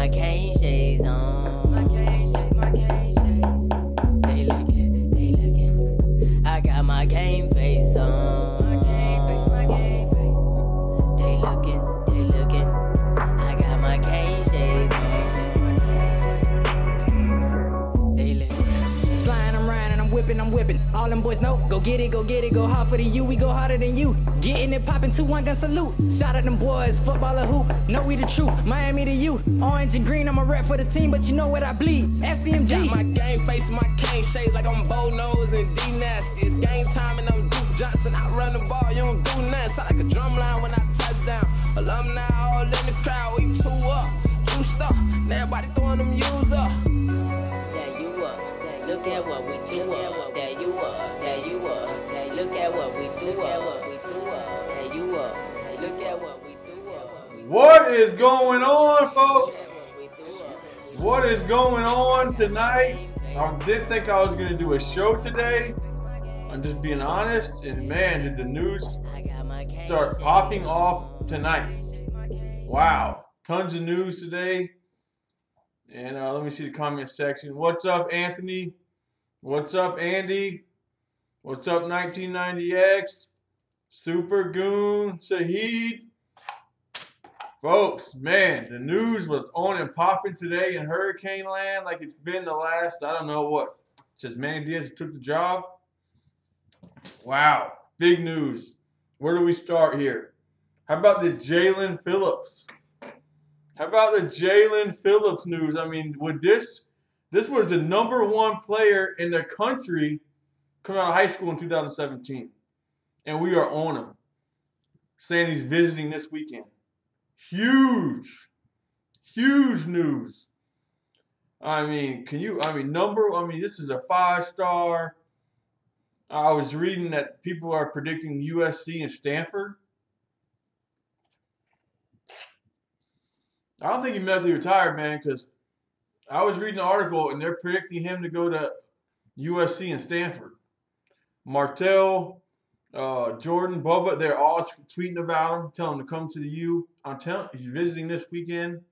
my cane shades on. My cane shades, my cane shades. They looking. I got my game face on. My game face, my game face. They looking. I got my cane shades on. They looking. Sliding, I'm riding, I'm whipping. All them boys know, go get it, go hard for the U, we go harder than you. Getting it poppin', 2-1 gun salute. Shout out them boys, footballer hoop. Know we the truth, Miami to you. Orange and green, I'm a rep for the team, but you know what I bleed. FCMG. Got my game face, my cane shades like I'm Bo Nose and D Nasty. It's game time and I'm Duke Johnson. I run the ball, you don't do nothing. Sound like a drum line when I touch down. Alumni all in the crowd, we two up, juiced up. Now everybody throwing them U's up. That you up, look at what we do up. That you up, that you up. Look at what we do up. That you up, look at what we do up. What is going on, folks? What is going on tonight? I didn't think I was going to do a show today. I'm just being honest. And man, did the news start popping off tonight. Wow. Tons of news today. And let me see the comment section. What's up, Anthony? What's up, Andy? What's up, 1990X? Super Goon, Shahid. Folks, man, the news was on and popping today in Hurricane Land like it's been the last, I don't know what, since Manny Diaz took the job. Wow, big news. Where do we start here? How about the Jaelan Phillips? How about the Jaelan Phillips news? I mean, would this was the #1 player in the country coming out of high school in 2017. And we are on him, saying he's visiting this weekend. Huge news. I mean, this is a 5-star. I was reading that people are predicting USC and Stanford. I don't think he medically retired, man, because I was reading an article and they're predicting him to go to USC and Stanford. Martell, Jordan, Bubba, they're all tweeting about him, telling him to come to the U. I'm telling you, he's visiting this weekend.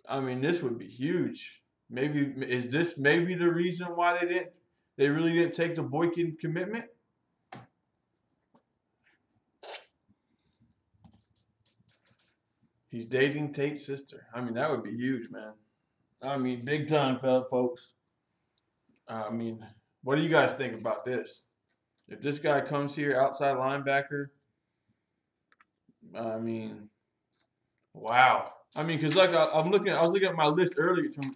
I mean, this would be huge. Is this maybe the reason why they really didn't take the Boykin commitment? He's dating Tate's sister. I mean, that would be huge, man. I mean, big time, folks. I mean, what do you guys think about this? If this guy comes here, outside linebacker, I mean, wow. I mean, because like I was looking at my list earlier from,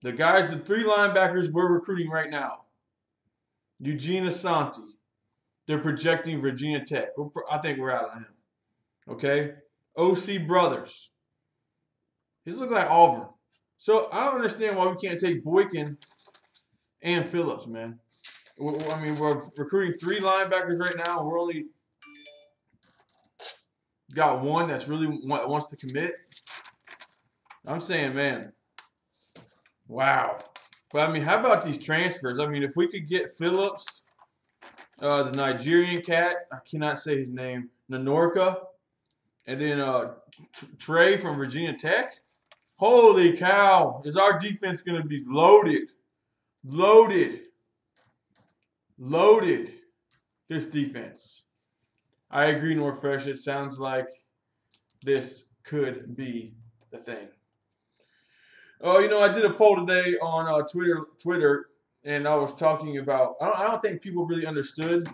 the guys, the 3 linebackers we're recruiting right now. Eugene Asante. They're projecting Virginia Tech. I think we're out on him. Okay? O.C. Brothers. He's looking like Auburn. So I don't understand why we can't take Boykin and Phillips, man. I mean, we're recruiting 3 linebackers right now. We're only got 1 that's really wants to commit. I'm saying, man, wow. But, I mean, how about these transfers? I mean, if we could get Phillips, the Nigerian cat, I cannot say his name, Nanorka, and then Trey from Virginia Tech. Holy cow. Is our defense going to be loaded? Loaded. This defense. I agree, Northfresh. It sounds like this could be the thing. Oh, I did a poll today on Twitter, and I was talking about. I don't think people really understood.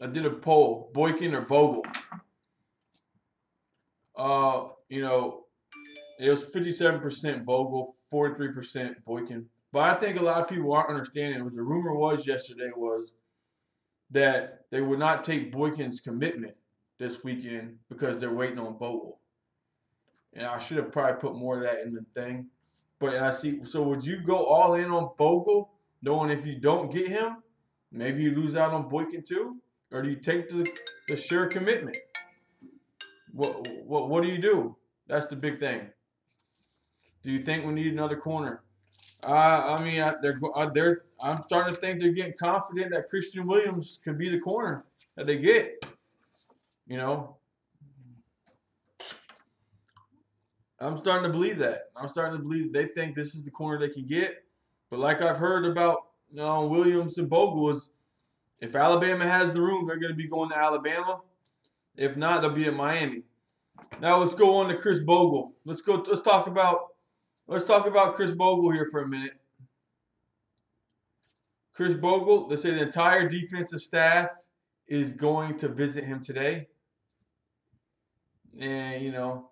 I did a poll: Boykin or Bogle. It was 57% Bogle, 43% Boykin. But I think a lot of people aren't understanding. What the rumor was yesterday was that they would not take Boykin's commitment this weekend because they're waiting on Bogle. And I should have probably put more of that in the thing. But I see. So would you go all in on Bogle, knowing if you don't get him, maybe you lose out on Boykin too? Or do you take the sure commitment? What do you do? That's the big thing. Do you think we need another corner? I'm starting to think they're getting confident that Christian Williams can be the corner that they get. I'm starting to believe that. I'm starting to believe they think this is the corner they can get. But like I've heard about Williams and Bogle is if Alabama has the room, they're going to be going to Alabama. If not, they'll be at Miami. Now let's go on to Chris Bogle. Let's talk about Chris Bogle here for a minute. Chris Bogle, they say the entire defensive staff is going to visit him today. And,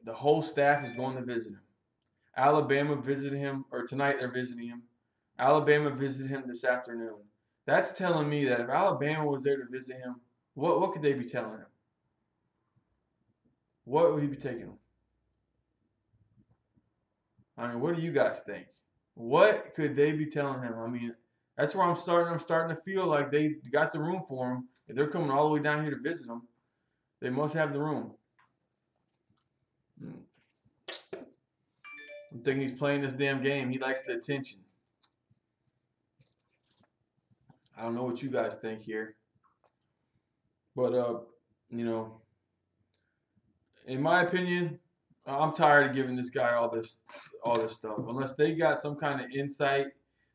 the whole staff is going to visit him. Alabama visited him, or tonight they're visiting him. Alabama visited him this afternoon. That's telling me that if Alabama was there to visit him, what could they be telling him? What would he be taking him? I mean, what do you guys think? What could they be telling him? I mean, that's where I'm starting to feel like they got the room for him. If they're coming all the way down here to visit him, they must have the room. I'm thinking he's playing this damn game. He likes the attention. I don't know what you guys think here. But, in my opinion, I'm tired of giving this guy all this stuff. Unless they got some kind of insight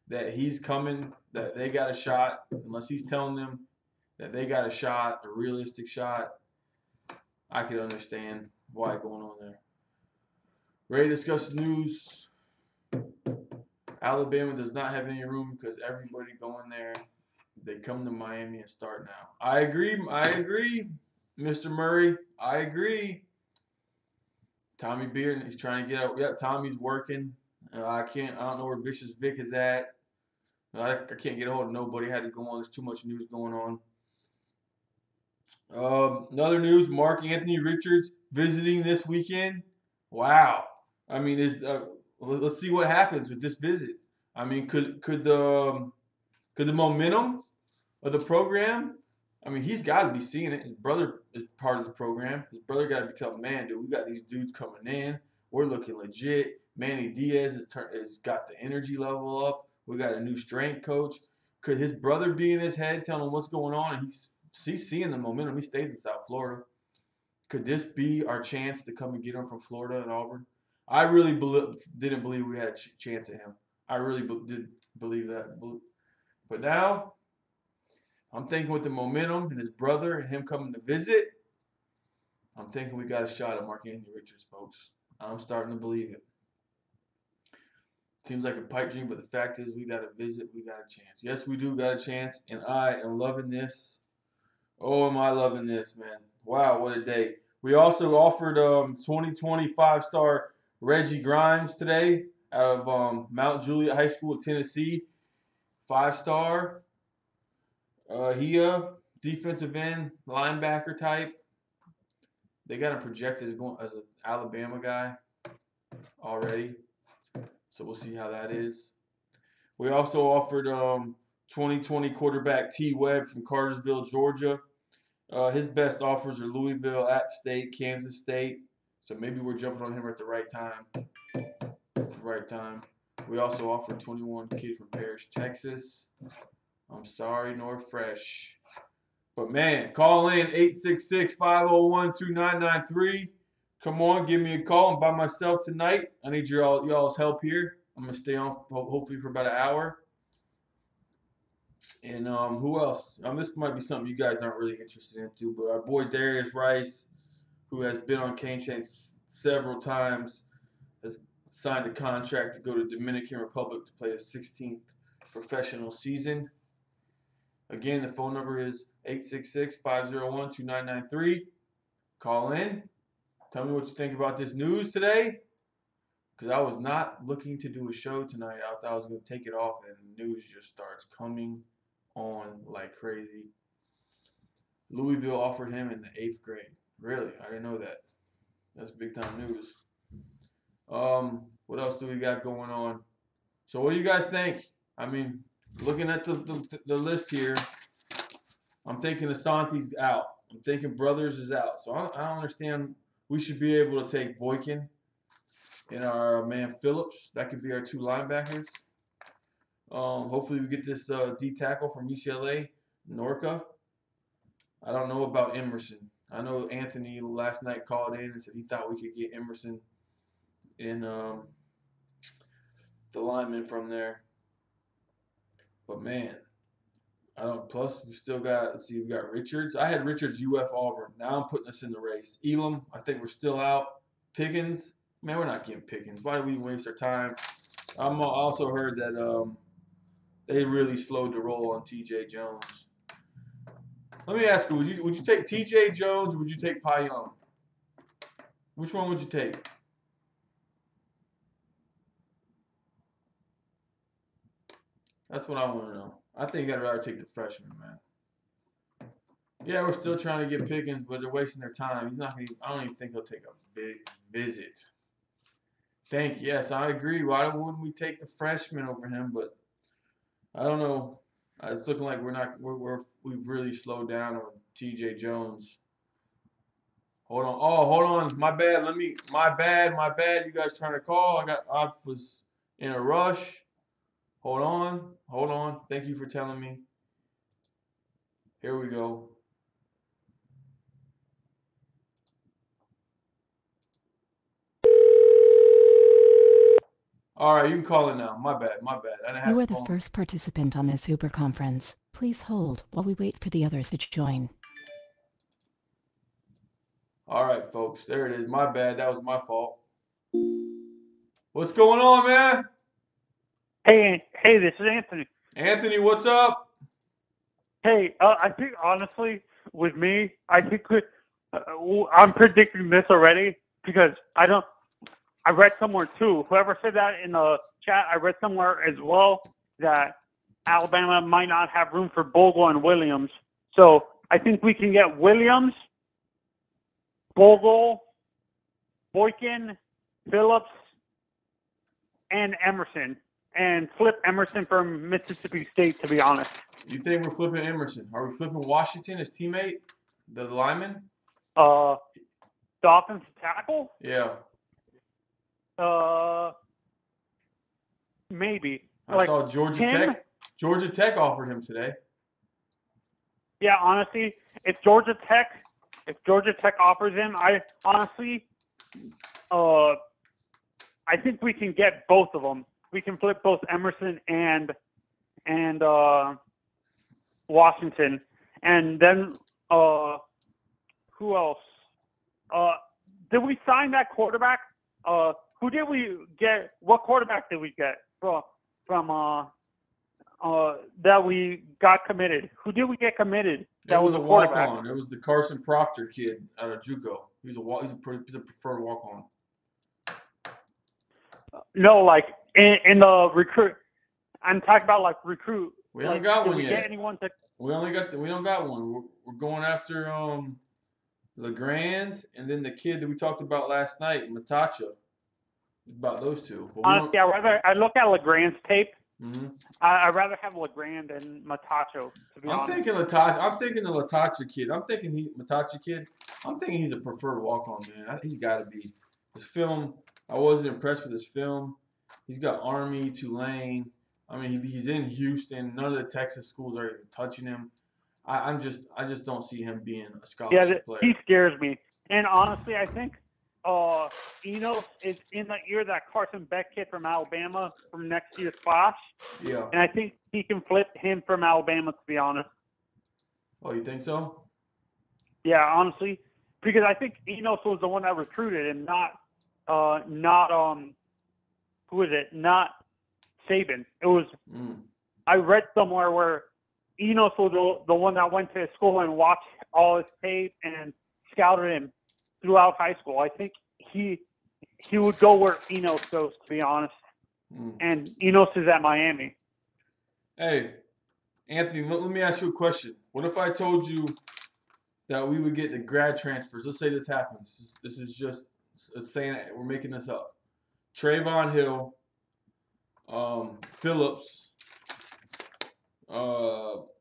that he's coming, that they got a shot, unless he's telling them that they got a shot, a realistic shot, I could understand why going on there. Ready to discuss the news. Alabama does not have any room because everybody going there, they come to Miami and start now. I agree, Mr. Murray. I agree. Tommy Beard, he's trying to get out. Yep, Tommy's working. I don't know where Vicious Vic is at. I can't get a hold of nobody. I had to go on. There's too much news going on. Another news, Mark Anthony Richards visiting this weekend. Wow. I mean, let's see what happens with this visit. I mean, could the momentum of the program, I mean, he's got to be seeing it. His brother is part of the program. His brother got to be telling, man, dude, we got these dudes coming in. We're looking legit. Manny Diaz has got the energy level up. We got a new strength coach. Could his brother be in his head telling him what's going on? And he's seeing the momentum. He stays in South Florida. Could this be our chance to come and get him from Florida and Auburn? I really didn't believe we had a chance at him. I really did believe that. But now, I'm thinking with the momentum and his brother and him coming to visit, I'm thinking we got a shot at Mark Anthony Richards, folks. I'm starting to believe it. Seems like a pipe dream, but the fact is we got a visit, we got a chance. Yes, we do got a chance, and I am loving this. Oh, am I loving this, man. Wow, what a day. We also offered 2020 5-star Reggie Grimes today out of Mount Juliet High School, Tennessee. 5-star. He defensive end, linebacker type. They got him projected as an Alabama guy already. So we'll see how that is. We also offered 2020 quarterback T. Webb from Cartersville, Georgia. His best offers are Louisville, App State, Kansas State. So maybe we're jumping on him at the right time. We also offered 21 kid from Parrish, Texas. I'm sorry, nor fresh. But man, call in 866-501-2993. Come on, give me a call. I'm by myself tonight. I need y'all's help here. I'm gonna stay on hopefully for about an hour. And who else? This might be something you guys aren't really interested into, but our boy Darius Rice, who has been on Kane Chain several times, has signed a contract to go to Dominican Republic to play his 16th professional season. Again, the phone number is 866-501-2993. Call in. Tell me what you think about this news today. Because I was not looking to do a show tonight. I thought I was going to take it off, and the news just starts coming on like crazy. Louisville offered him in the 8th grade. Really? I didn't know that. That's big time news. What else do we got going on? So what do you guys think? I mean, looking at the list here, I'm thinking Asante's out. I'm thinking Brothers is out. So I don't understand. We should be able to take Boykin and our man Phillips. That could be our 2 linebackers. Hopefully we get this D tackle from UCLA, Norca. I don't know about Emerson. I know Anthony last night called in and said he thought we could get Emerson in the lineman from there. But man, I don't. Plus, we still got. Let's see, we got Richards. I had Richards, UF Auburn. Now I'm putting us in the race. Elam, I think we're still out. Pickens, man, we're not getting Pickens. Why do we waste our time? I'm also heard that they really slowed the roll on T.J. Jones. Let me ask you: would you take T.J. Jones or would you take Pai Young? Which one would you take? That's what I want to know. I think I'd rather take the freshman, man. Yeah, we're still trying to get Pickens, but they're wasting their time. He's not going to. I don't even think he'll take a big visit. Thank you. Yes, I agree. Why wouldn't we take the freshman over him? But I don't know. It's looking like we've really slowed down on T.J. Jones. Hold on. Oh, hold on. My bad. My bad. You guys trying to call? I was in a rush. Hold on. Thank you for telling me. Here we go. All right, you can call it now. My bad. You are the first participant on this Uber conference. Please hold while we wait for the others to join. All right, folks. There it is. My bad. That was my fault. What's going on, man? Hey, this is Anthony. Anthony, what's up? Hey, I think honestly, with me, I think I'm predicting this already because I read somewhere too. Whoever said that in the chat, I read somewhere as well that Alabama might not have room for Bogle and Williams. So I think we can get Williams, Bogle, Boykin, Phillips, and Emerson. And flip Emerson from Mississippi State, to be honest. You think we're flipping Emerson? Are we flipping Washington, his teammate, the lineman? The offensive tackle? Yeah. Maybe. I saw Georgia Tech offered him today. Yeah, honestly, if Georgia Tech offers him, I think we can get both of them. We can flip both Emerson and Washington, and then who else? Did we sign that quarterback? Who did we get? What quarterback did we get from that we got committed? Who did we get committed? That was a quarterback. Walk-on. It was the Carson Proctor kid out of JUCO. He's a preferred walk-on. No, like in the recruit. I'm talking about like recruit. We haven't got one yet. Get anyone to... We don't got one. We're going after LeGrand and then the kid that we talked about last night, Matacha. About those two. Honestly, I look at LeGrand's tape. Mm-hmm. I'd rather have LeGrand than Matacho, to be honest. I'm thinking the Matacha kid. I'm thinking he's a preferred walk-on, man. He's got to be. His film, I wasn't impressed with his film. He's got Army, Tulane. I mean, he's in Houston. None of the Texas schools are even touching him. I just don't see him being a scholarship player. He scares me. And honestly, I think Enos is in the ear of that Carson Beck kid from Alabama from next year's class. Yeah. And I think he can flip him from Alabama, to be honest. Oh, you think so? Yeah, honestly. Because I think Enos was the one that recruited and not who is it? Not Saban. It was I read somewhere where Enos was the one that went to his school and watched all his tape and scouted him throughout high school. I think he would go where Enos goes, to be honest. And Enos is at Miami. Hey, Anthony, let me ask you a question. What if I told you that we would get the grad transfers? Let's say this happens. This is just saying we're making this up. Trayvon Hill, Phillips, Norca,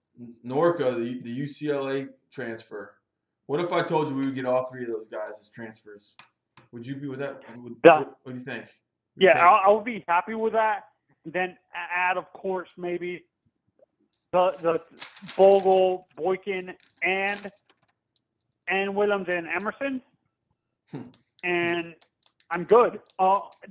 the UCLA transfer. What if I told you we would get all three of those guys as transfers? Would you be with that? What do you think? I would be happy with that. Then add, of course, maybe the Bogle, Boykin, and and Williams and Emerson, and I'm good.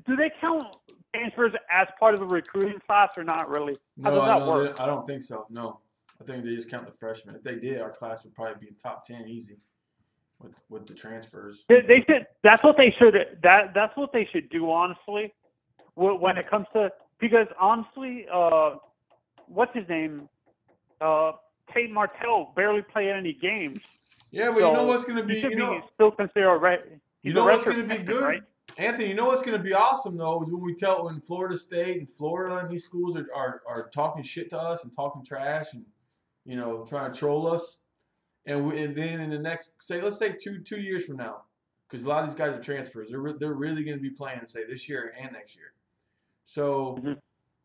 Do they count transfers as part of the recruiting class or not really? How does that work? I don't think so. No, I think they just count the freshmen. If they did, our class would probably be top 10 easy with the transfers. They should. That's what they should. That's what they should do, honestly. When it comes to, because honestly, what's his name? Tate Martell barely played any games. Yeah, but so you know what's going to be? Still considered you know what's going to be good, right? Anthony. You know what's going to be awesome though is when Florida State and Florida and these schools are talking shit to us and talking trash and trying to troll us, and then in the next let's say two years from now, because a lot of these guys are transfers. They're really going to be playing say this year and next year. So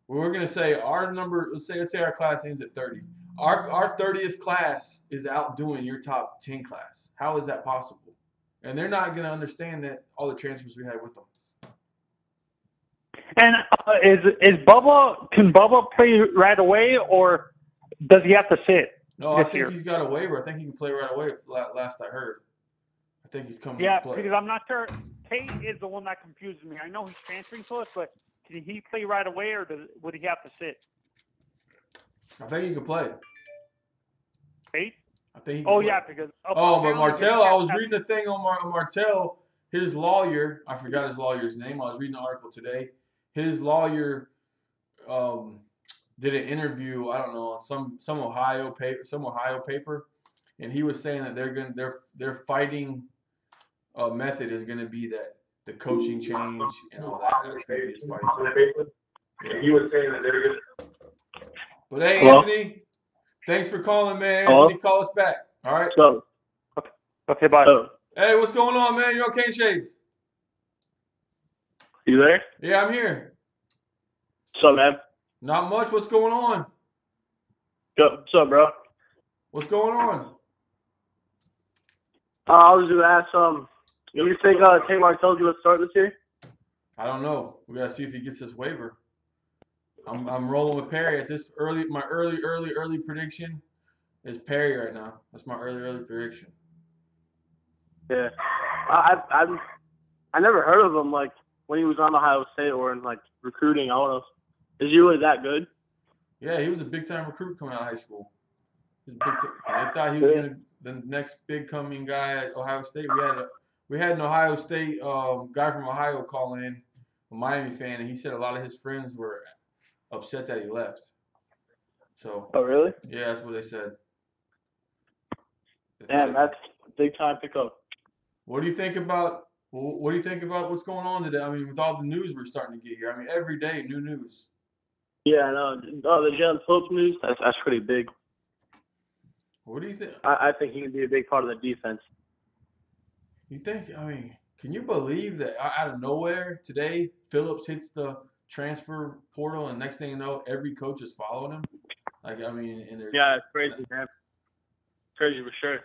we're going to say our number. Let's say our class ends at 30. Our 30th class is outdoing your top 10 class. How is that possible? And they're not going to understand that all the transfers we had with them. And is Bubba? Can Bubba play right away, or does he have to sit? No, I think he's got a waiver. I think he can play right away. Last I heard, I think he's coming. Yeah, to play. because I'm not sure. Tate is the one that confuses me. I know he's transferring to us, but can he play right away, or would he have to sit? I think he can play. Tate? I think he can play. Yeah, because but Martell, I was reading a thing on Martell. His lawyer, I forgot his lawyer's name. I was reading an article today. His lawyer did an interview. I don't know some Ohio paper, and he was saying that their fighting method is going to be that the coaching change and all that. That's going to be his fighting method. Yeah. He was saying that they're going to. But hey, hello? Anthony, thanks for calling, man. Hello? Anthony, call us back. All right. So, okay, bye. Hey, what's going on, man? You okay, Shades? You there? Yeah, I'm here. What's up, man? Not much. What's going on? What's up, bro? What's going on? I was going to ask, you think Tate Martell's going to start this year? I don't know. We got to see if he gets this waiver. I'm rolling with Perry at this my early prediction is Perry right now. That's my early prediction. Yeah. I never heard of him like when he was on Ohio State or in like recruiting. I don't know. Is he really that good? Yeah, he was a big time recruit coming out of high school. He was I thought he was gonna the next big coming guy at Ohio State. We had an Ohio State guy from Ohio call in, a Miami fan, and he said a lot of his friends were upset that he left. So. Oh really? Yeah, that's what they said. Damn, that's a big time pickup. What do you think about what's going on today? I mean, with all the news we're starting to get here. I mean, every day new news. Yeah, I know. Oh, the Jaelan Phillips news. That's pretty big. What do you think? I think he can be a big part of the defense. You think? I mean, can you believe that out of nowhere today, Phillips hits the transfer portal, and next thing you know, every coach is following him? Like, I mean, yeah, it's crazy, man. Crazy for sure.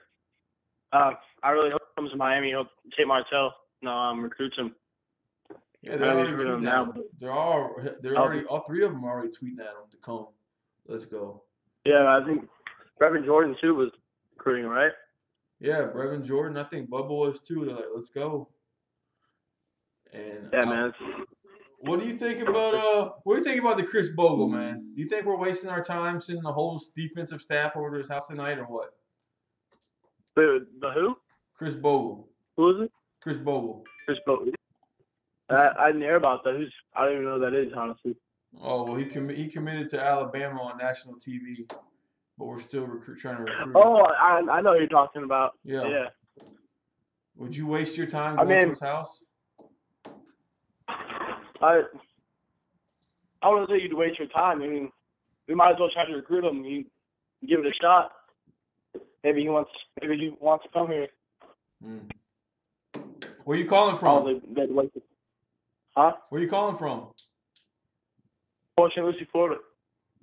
I really hope he comes to Miami. Hope Tate Martell recruits him. Yeah, they're already tweeting now. They're already all three of them are already tweeting at him to come. Let's go. Yeah, I think Brevin Jordan too was recruiting, right? Yeah, Brevin Jordan. I think Bubba was too. They're like, let's go. And yeah, man. What do you think about the Chris Bogle, man? Do you think we're wasting our time sending the whole defensive staff over to his house tonight, or what? The who? Chris Bogle. Who is it? Chris Bogle. Chris Bogle. I didn't hear about that. I don't even know who that is, honestly. Oh, well, he committed to Alabama on national TV, but we're still trying to recruit. Oh, I know who you're talking about. Yeah. Would you waste your time going to his house? I wouldn't say you'd waste your time. I mean, we might as well try to recruit him. You give it a shot. Maybe he wants to come here. Where are you calling from? Huh? Where are you calling from? St. Lucie, Florida.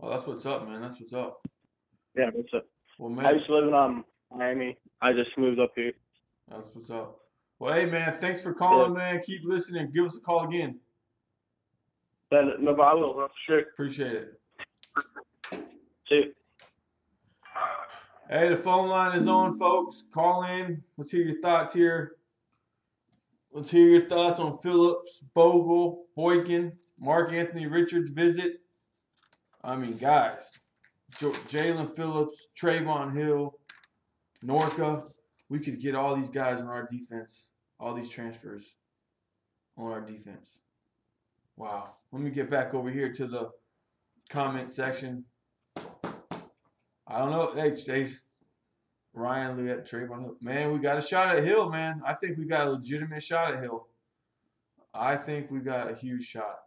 Oh, that's what's up, man. That's what's up. Yeah, that's it. Well, man. I used to live in Miami. I just moved up here. That's what's up. Well, hey, man, thanks for calling, man. Keep listening. Give us a call again. No, but I will, for sure. Appreciate it. See you. Hey, the phone line is on, folks. Call in. Let's hear your thoughts here. Let's hear your thoughts on Phillips, Bogle, Boykin, Mark Anthony Richards' visit. I mean, guys, Jaelan Phillips, Trayvon Hill, Norca. We could get all these guys on our defense, all these transfers on our defense. Wow. Let me get back over here to the comment section. I don't know. Hey, Ryan, Liette, Trayvon Hill. Man, we got a shot at Hill, man. I think we got a legitimate shot at Hill. I think we got a huge shot.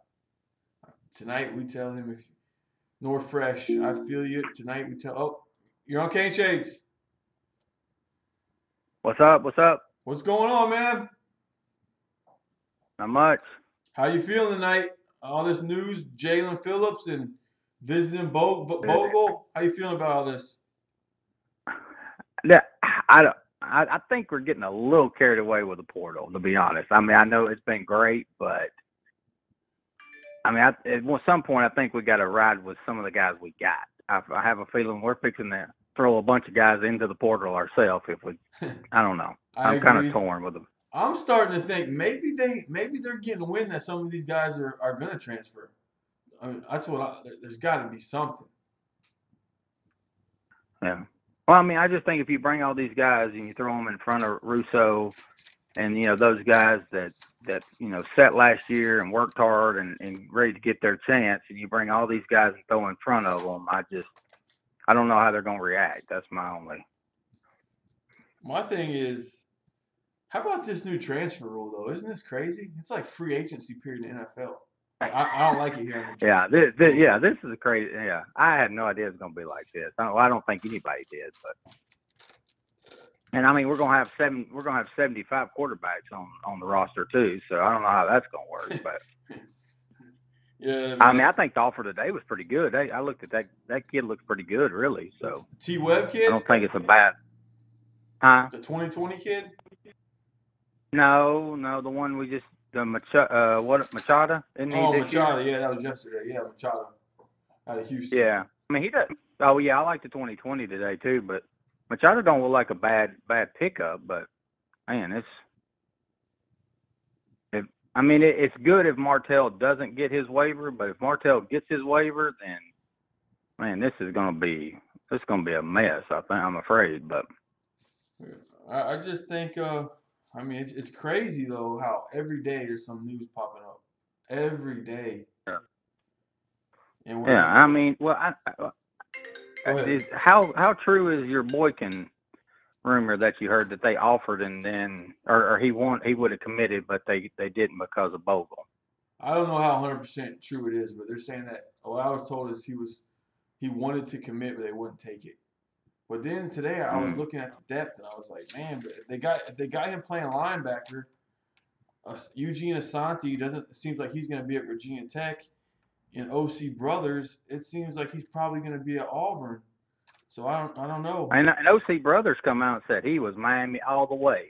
Tonight we tell him if North Fresh, I feel you. Tonight we tell. Oh, you're on Cane Shades. What's up? What's up? What's going on, man? Not much. How you feeling tonight? All this news, Jaelan Phillips and visiting Bogle. How you feeling about all this? I think we're getting a little carried away with the portal, to be honest. I mean, I know it's been great, but I mean, at some point, I think we got to ride with some of the guys we got. I have a feeling we're fixing to throw a bunch of guys into the portal ourselves. If we, I don't know. I'm kind of torn with them. I'm starting to think maybe they're getting wind that some of these guys are going to transfer. I mean, there's got to be something. Yeah. Well, I mean, I just think if you bring all these guys and you throw them in front of Russo and, those guys that set last year and worked hard and ready to get their chance, and you bring all these guys and throw in front of them, I don't know how they're going to react. That's my only. My thing is, how about this new transfer rule, though? Isn't this crazy? It's like free agency period in the NFL. I don't like it here. Yeah, this is a crazy. Yeah, I had no idea it was going to be like this. I don't think anybody did, but. And I mean, we're gonna have 75 quarterbacks on the roster too. So I don't know how that's gonna work, but yeah. Man. I mean, I think the offer today was pretty good. I looked at that kid looks pretty good, really. So Webb kid. I don't think it's a bad. Huh? The 2020 kid. No, the one we just Machado? Machado. Yeah, that was yesterday. Yeah, Machado out of Houston. Yeah, I mean he does. Oh yeah, I like the 2020 today too, but Machado don't look like a bad pickup. But man, it's good if Martell doesn't get his waiver, but if Martell gets his waiver, then man, this is gonna be a mess. I'm afraid, but I just think. I mean, it's crazy, though, how every day there's some news popping up. Every day. Yeah. And I mean, well, how true is your Boykin rumor that you heard that they offered and then, or he would have committed, but they didn't because of Bogle? I don't know how 100% true it is, but they're saying that what I was told is he wanted to commit, but they wouldn't take it. But then today I was looking at the depth and I was like, man, but if they got him playing linebacker, Eugene Asante seems like he's going to be at Virginia Tech. And OC Brothers, it seems like he's probably going to be at Auburn. So I don't know. And OC Brothers come out and said he was Miami all the way,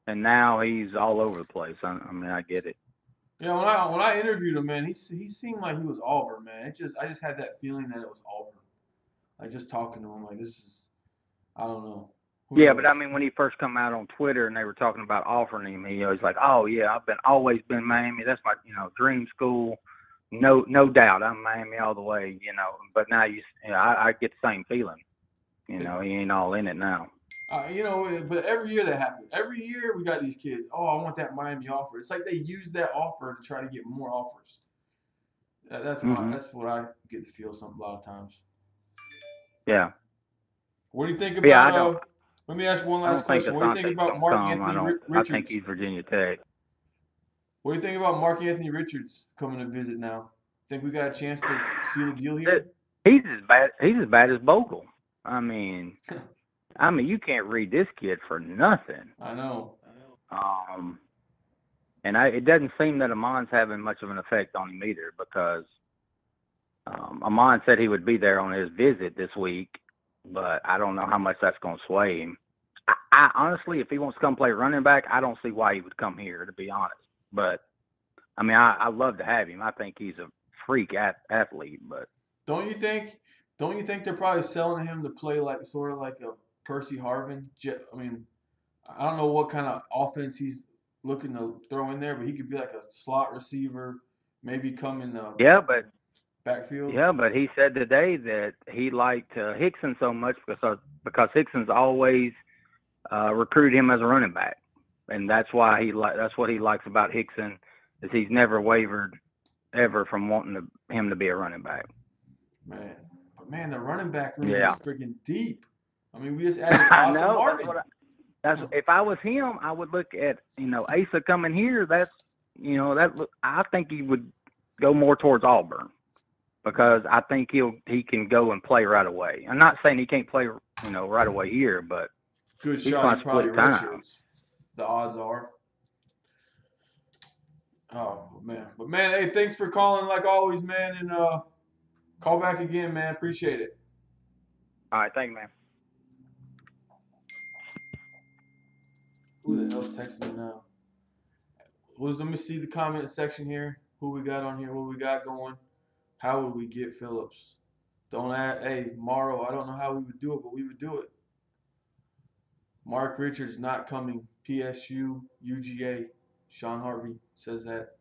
and now he's all over the place. I mean, I get it. Yeah, when I interviewed him, man, he seemed like he was Auburn, man. I just had that feeling that it was Auburn. Like just talking to him, like this is, I don't know. Who knows? But I mean, when he first come out on Twitter and they were talking about offering him, he's like, "Oh yeah, I've always been Miami. That's my dream school. No doubt, I'm Miami all the way. But now I get the same feeling. He ain't all in it now. But every year that happens. Every year we got these kids. Oh, I want that Miami offer. It's like they use that offer to try to get more offers. That's what I get to feel a lot of times. Yeah. What do you think about? Let me ask one last question. What do you think about Mark Anthony Richards? I think he's Virginia Tech. What do you think about Mark Anthony Richards coming to visit now? Think we got a chance to seal the deal here? He's as bad as Bogle. I mean, you can't read this kid for nothing. I know. And it doesn't seem that Amon's having much of an effect on him either, because Amon said he would be there on his visit this week, but I don't know how much that's going to sway him. I honestly, if he wants to come play running back, I don't see why he would come here, to be honest. But, I mean, I love to have him. I think he's a freak athlete. But don't you think don't you think they're probably selling him to play like sort of like a Percy Harvin? I mean, I don't know what kind of offense he's looking to throw in there, but he could be like a slot receiver, maybe come in the backfield. Yeah, but he said today that he liked Hickson so much because Hickson's always recruited him as a running back, and that's why that's what he likes about Hickson is he's never wavered ever from wanting him to be a running back. Man, the running back room is freaking deep. I mean, we just added Austin Martin. If I was him, I would look at Asa coming here. I think he would go more towards Auburn because I think he can go and play right away. I'm not saying he can't play right away here, but good shot. He probably redshirts. The odds are. Oh man, but man, hey, thanks for calling like always, man, and call back again, man. Appreciate it. All right, thank you, man. Who the hell's texting me now? Let me see the comment section here. Who we got on here? What we got going? How would we get Phillips? Don't add. Hey, Morrow, I don't know how we would do it, but we would do it. Mark Richards not coming. PSU, UGA. Sean Harvey says that.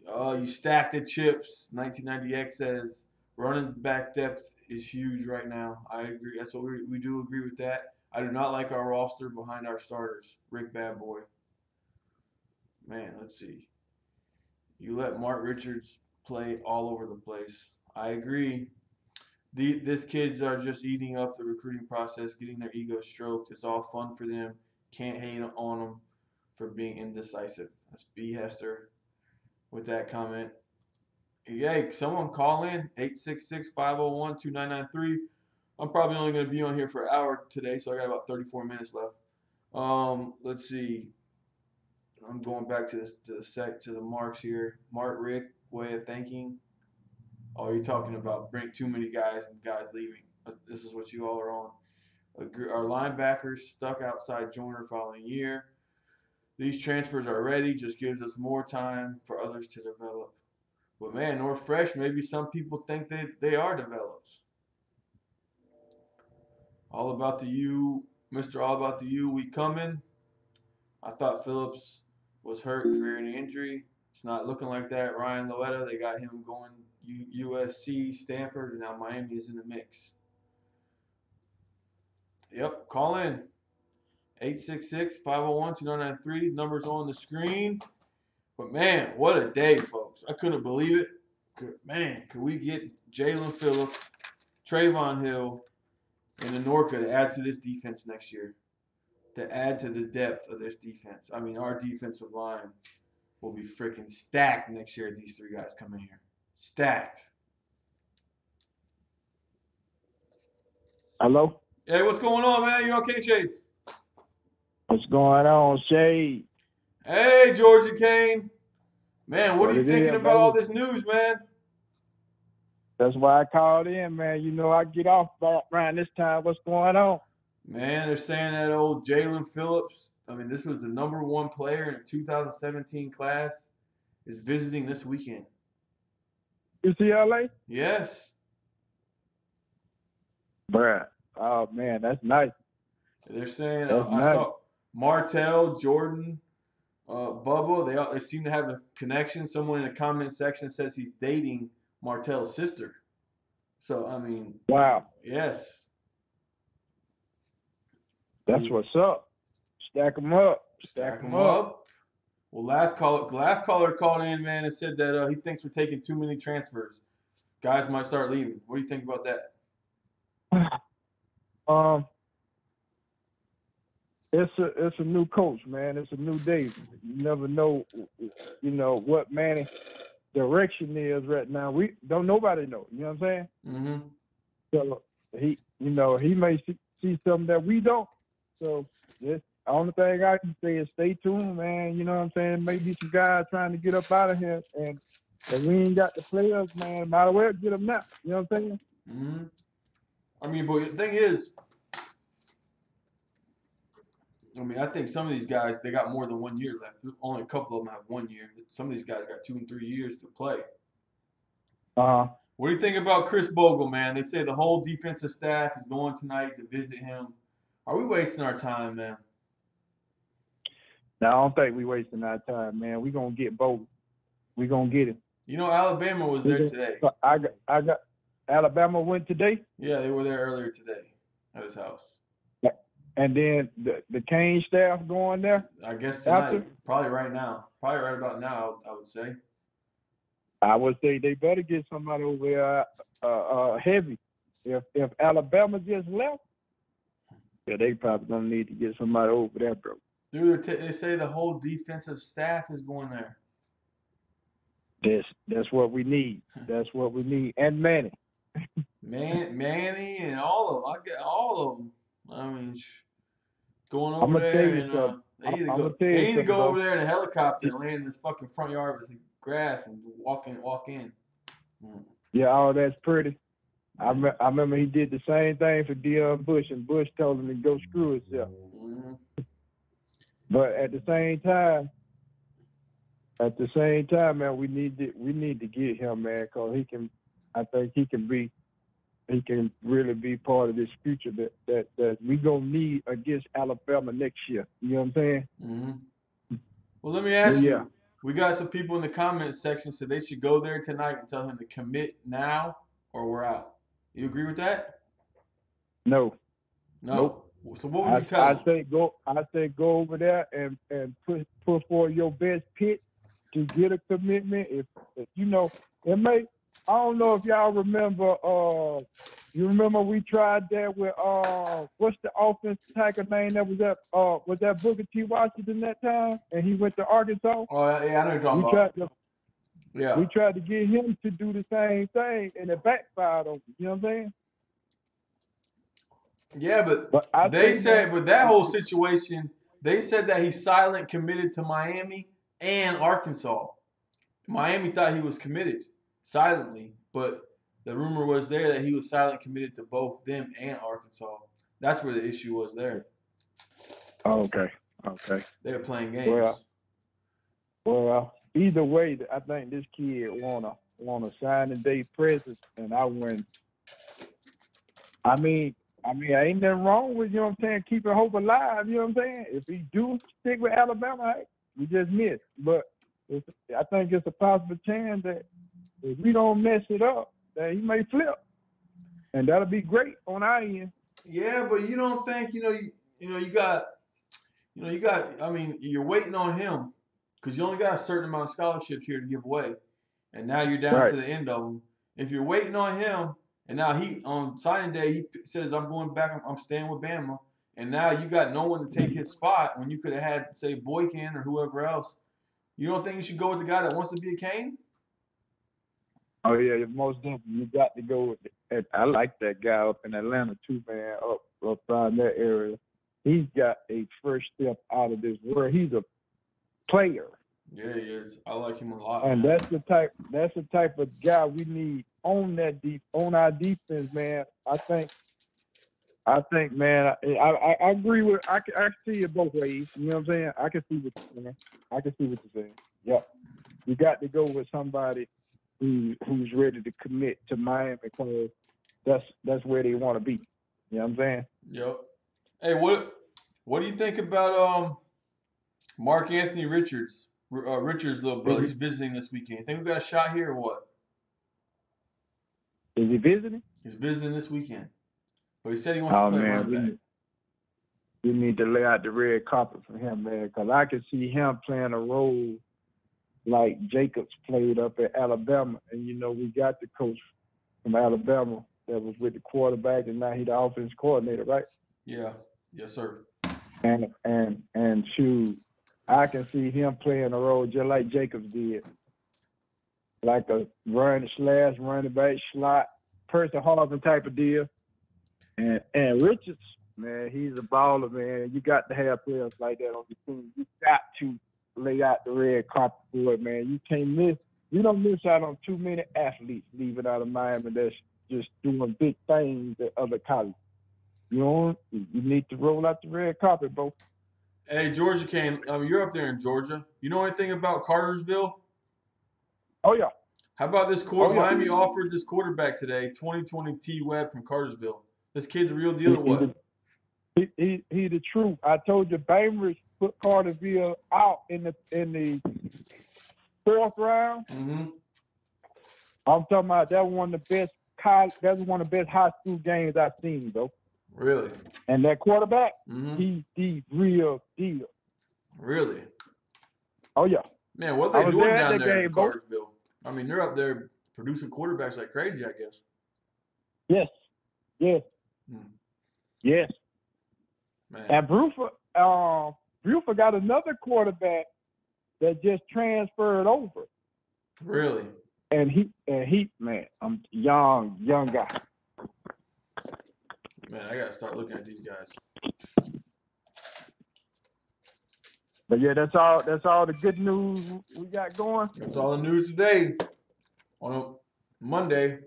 Oh, you stacked the chips. 1990X says running back depth is huge right now. I agree. That's what we do agree with that. I do not like our roster behind our starters. Rick Badboy. Man, let's see. You let Mark Richards play all over the place. I agree. These kids are just eating up the recruiting process, getting their ego stroked. It's all fun for them. Can't hate on them for being indecisive. That's B. Hester with that comment. Yay, someone call in, 866-501-2993. I'm probably only going to be on here for an hour today, so I got about 34 minutes left. Let's see. I'm going back to the marks here. Mark Rick, way of thinking. Oh, you're talking about bring too many guys and guys leaving. This is what you all are on. Our linebackers stuck outside Joyner following year. These transfers are ready, just gives us more time for others to develop. But man, North Fresh, maybe some people think they are developed. All about the U, Mr. All About the U, we coming. I thought Phillips was hurt, career injury. It's not looking like that. Ryan Loetta, they got him going USC, Stanford, and now Miami is in the mix. Yep, call in. 866-501-2993. Numbers on the screen. But, man, what a day, folks. I couldn't believe it. Man, could we get Jaelan Phillips, Trayvon Hill, and Anorka to add to this defense next year? To add to the depth of this defense. I mean, our defensive line will be freaking stacked next year if these three guys come in here. Stacked. Hello? Hey, what's going on, man? You okay, Shades? What's going on, Shade? Hey, Georgia Kane. Man, what are you thinking about all this news, man? That's why I called in, man. You know I get off around this time. What's going on? Man, they're saying that old Jaelan Phillips, I mean, this was the #1 player in the 2017 class, is visiting this weekend. UCLA? Yes. Bruh. Oh, man, that's nice. They're saying, I saw Martell, Jordan, Bubba, they seem to have a connection. Someone in the comment section says he's dating Martell's sister. So, I mean. Wow. Yes. That's what's up. Stack them up. Stack them up. Well, last caller called in, man, and said that he thinks we're taking too many transfers. Guys might start leaving. What do you think about that? It's a new coach, man. It's a new day. You never know, what Manny's direction is right now. We don't nobody know. You know what I'm saying? Mm-hmm. So he may see something that we don't. So the only thing I can say is stay tuned, man. You know what I'm saying? Maybe some guys trying to get up out of here, and if we ain't got the players, man, might as well get them now. You know what I'm saying? Mm-hmm. I mean, but the thing is, I think some of these guys, they got more than 1 year left. Only a couple of them have 1 year. Some of these guys got 2 and 3 years to play. What do you think about Chris Bogle, man? They say the whole defensive staff is going tonight to visit him. Are we wasting our time, man? No, I don't think we wasting our time, man. We gonna get Bogle. We gonna get him. You know, Alabama was there today. I got Alabama went today. Yeah, they were there earlier today at his house. And then the Kane staff going there. I guess tonight, probably right now, probably right about now. I would say. I would say they better get somebody over there heavy. If Alabama just left, yeah, they probably gonna need to get somebody over there, bro. Dude, they say the whole defensive staff is going there. That's what we need. That's what we need. And Manny. Manny and all of them. I get all of them. I mean, going over there and they need to go over there in a helicopter and land in this fucking front yard with some grass and walk in. Yeah, all that's pretty. I remember he did the same thing for Deion Bush, and Bush told him to go screw himself. Mm-hmm. But at the same time, man, we need to get him, man, because I think he can really be part of this future that we gonna need against Alabama next year. You know what I'm saying? Mm-hmm. Well, let me ask you. We got some people in the comments section said they should go there tonight and tell him to commit now or we're out. You agree with that? No. Nope. So what would you tell him? I say go over there and put forward your best pitch to get a commitment. If you know, it may. I don't know if y'all remember. You remember we tried that with what's the offensive tackle name that was that Booker T. Washington that time, and he went to Arkansas. Oh yeah, I know you're talking about. We tried to get him to do the same thing, and it backfired on him. You know what I'm saying? Yeah, but they said with that whole situation, they said that he's silent committed to Miami and Arkansas. Miami thought he was committed silently, but the rumor was there that he was silent committed to both them and Arkansas. That's where the issue was there. Oh, okay. They were playing games. Well, either way, I think this kid want a signing day present, and I win. I mean, ain't nothing wrong with, you know what I'm saying, keeping hope alive, you know what I'm saying? If he do stick with Alabama, hey, we just missed. But I think it's a possible chance that if we don't mess it up, that he may flip. And that'll be great on our end. Yeah, but you don't think, you got, I mean, you're waiting on him because you only got a certain amount of scholarships here to give away. And now you're down to the end of them. If you're waiting on him, and now he, on signing day, he says, I'm going back, I'm staying with Bama. And now you got no one to take his spot when you could have had, say, Boykin or whoever else. You don't think you should go with the guy that wants to be a Kane? Oh, yeah, most definitely. You got to go with it. I like that guy up in Atlanta, too, man, up around that area. He's got a first step out of this world. He's a player. Yeah, he is. I like him a lot. And that's the type of guy we need on our defense, man. I think, man, I agree with. I see it both ways. You know what I'm saying? I can see what you're saying. Yeah, you got to go with somebody who's ready to commit to Miami because that's where they want to be. You know what I'm saying? Yep. Hey, what do you think about Mark Anthony Richards' little brother? He's visiting this weekend. You think we got a shot here or what? Is he visiting? He's visiting this weekend. But he said he wants to play running back. We need to lay out the red carpet for him, man, because I can see him playing a role like Jacobs played up at Alabama. And, we got the coach from Alabama that was with the quarterback, and now he's the offense coordinator, right? Yeah. Yes, sir. And shoot, I can see him playing a role just like Jacobs did. Like a running back, slot, person Harvin type of deal. And Richards, man, he's a baller, man. You got to have players like that on your team. You got to lay out the red carpet for it, man. You can't miss. You don't miss out on too many athletes leaving out of Miami that's just doing big things at other colleges. You need to roll out the red carpet, bro. Hey, Georgia Kane, you're up there in Georgia. You know anything about Cartersville? Oh, yeah. How about this quarter? Oh, yeah. Miami offered this quarterback today, 2020 T. Webb from Cartersville. This kid's the real deal or what? He the truth. I told you, Bainbridge put Cartersville out in the 4th round. Mm-hmm. I'm talking about that was one of the best high school games I've seen, though. Really? And that quarterback, Mm-hmm. he's the real deal. Really? Oh yeah. Man, what I they was doing there at down the there in game, bro. Cartersville? I mean, they're up there producing quarterbacks like crazy, I guess. Yes. Hmm. Yes. Man. And Bruford got another quarterback that just transferred over. Really? And he, man, I'm young guy. Man, I gotta start looking at these guys. But yeah, that's all the good news we got going. That's all the news today on a Monday.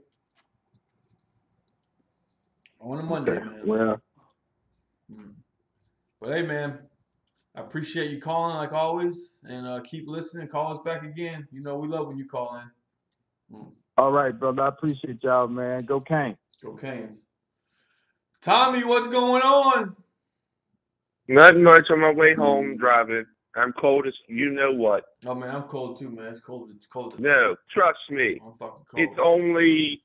On a Monday, man. Well, But hey, man, I appreciate you calling like always, and keep listening. Call us back again. You know we love when you call in. all right, brother. I appreciate y'all, man. Go Canes. Go Canes. Tommy, what's going on? Nothing much on my way home driving. I'm cold as you know what. Oh man, I'm cold too, man. It's cold. It's cold. No, trust me. I'm fucking cold. It's only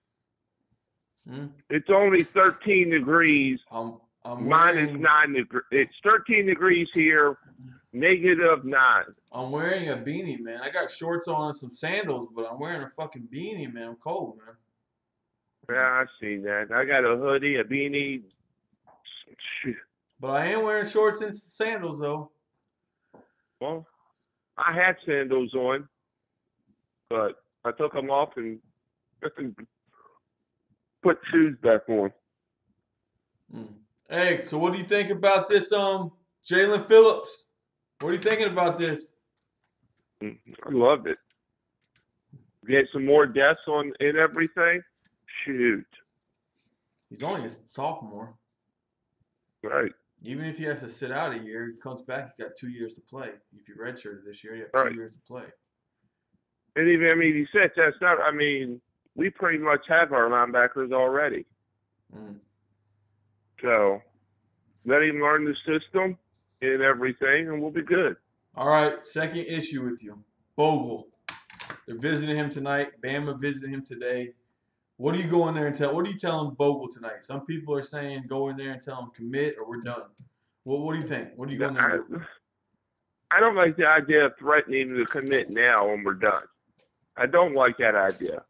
It's only 13 degrees. I'm Minus 9 degrees. It's 13 degrees here. -9. I'm wearing a beanie, man. I got shorts on and some sandals, but I'm wearing a fucking beanie, man. I'm cold, man. Yeah, I see that. I got a hoodie, a beanie. But I am wearing shorts and sandals, though. Well, I had sandals on, but I took them off and put shoes back on. Hey, so what do you think about this, Jaelan Phillips? What are you thinking about this? I loved it. Get some more deaths on and everything. Shoot. He's only a sophomore. Right. Even if he has to sit out a year, he comes back, he's got 2 years to play. If you redshirted this year, you have 2 years to play. And even, I mean, he said that's not, I mean, we pretty much have our linebackers already. So, let him learn the system and everything, and we'll be good. All right, second issue with you. Bogle. They're visiting him tonight. Bama visiting him today. What do you go in there and tell? What are you telling Bogle tonight? Some people are saying go in there and tell him commit or we're done. What do you think? What are you going there to do? I don't like the idea of threatening to commit now when we're done. I don't like that idea.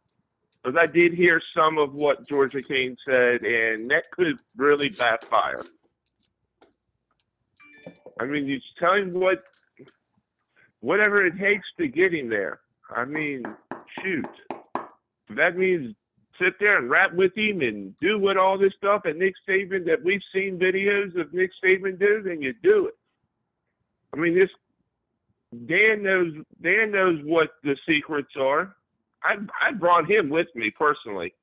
Because I did hear some of what Georgia King said, and that could really backfire. I mean, you tell him whatever it takes to get him there. I mean, shoot. That means sit there and rap with him and do what all this stuff at Nick Saban that we've seen videos of Nick Saban do, then you do it. I mean, Dan knows what the secrets are. I brought him with me personally.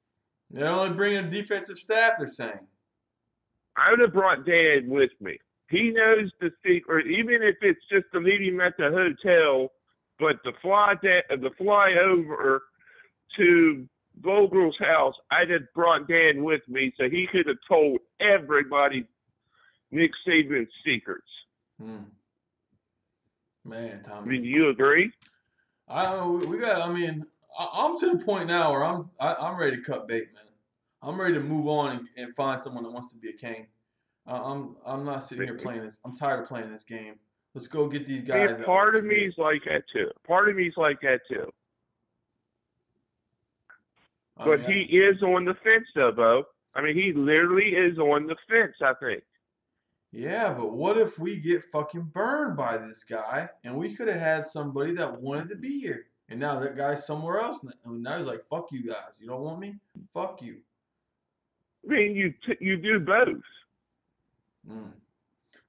They're only bringing defensive staff, they're saying. I would have brought Dan with me. He knows the secret, even if it's just to leave him at the hotel, but the fly over to Bogle's house, I'd have brought Dan with me so he could have told everybody Nick Saban's secrets. Man, Tommy. I mean, do you agree? I'm to the point now where I'm ready to cut bait, man. I'm ready to move on and find someone that wants to be a Cane. I'm not sitting here playing this. I'm tired of playing this game. Let's go get these guys. Yeah, part of me is like that too. But he is on the fence, though, Bo. I mean, he literally is on the fence, I think. Yeah, but what if we get fucking burned by this guy and we could have had somebody that wanted to be here? And now that guy's somewhere else. And now he's like, fuck you guys. You don't want me? Fuck you. I mean, you do both.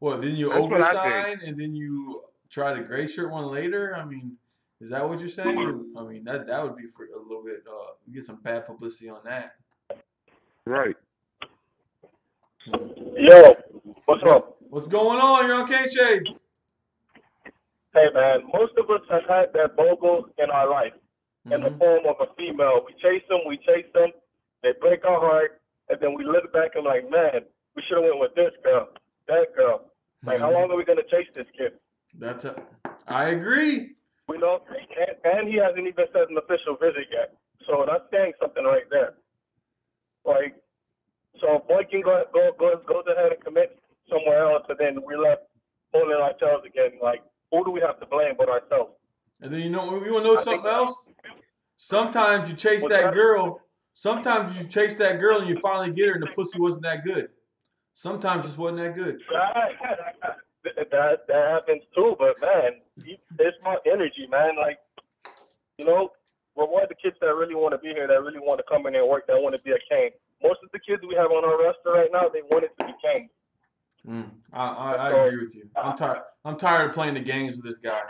Well, then you oversign and then you try to gray shirt one later? I mean, is that what you're saying? I mean, that would be for a little bit, get some bad publicity on that. Right. Yo, what's up? What's going on? You're on K-Shades. Hey, man, most of us have had that Bogle in our life. in the form of a female. We chase them, they break our heart, and then we look back and like, man, we should have went with this girl, that girl. Like, how long are we gonna chase this kid? I agree. We know, and he hasn't even said an official visit yet. So that's saying something right there. Like, so boy can goes ahead and commit somewhere else, and then we're left holding our tails again. Like, who do we have to blame but ourselves? And then you want to know something else? Sometimes you chase that girl. Sometimes you chase that girl and you finally get her, and the pussy wasn't that good. Sometimes it just wasn't that good. That happens too, but man, it's my energy, man. Like, you know, reward the kids that really want to be here, that really want to come in and work, that want to be a Kane. Most of the kids we have on our roster right now, they want it to be Kane. I agree with you. I'm tired of playing the games with this guy.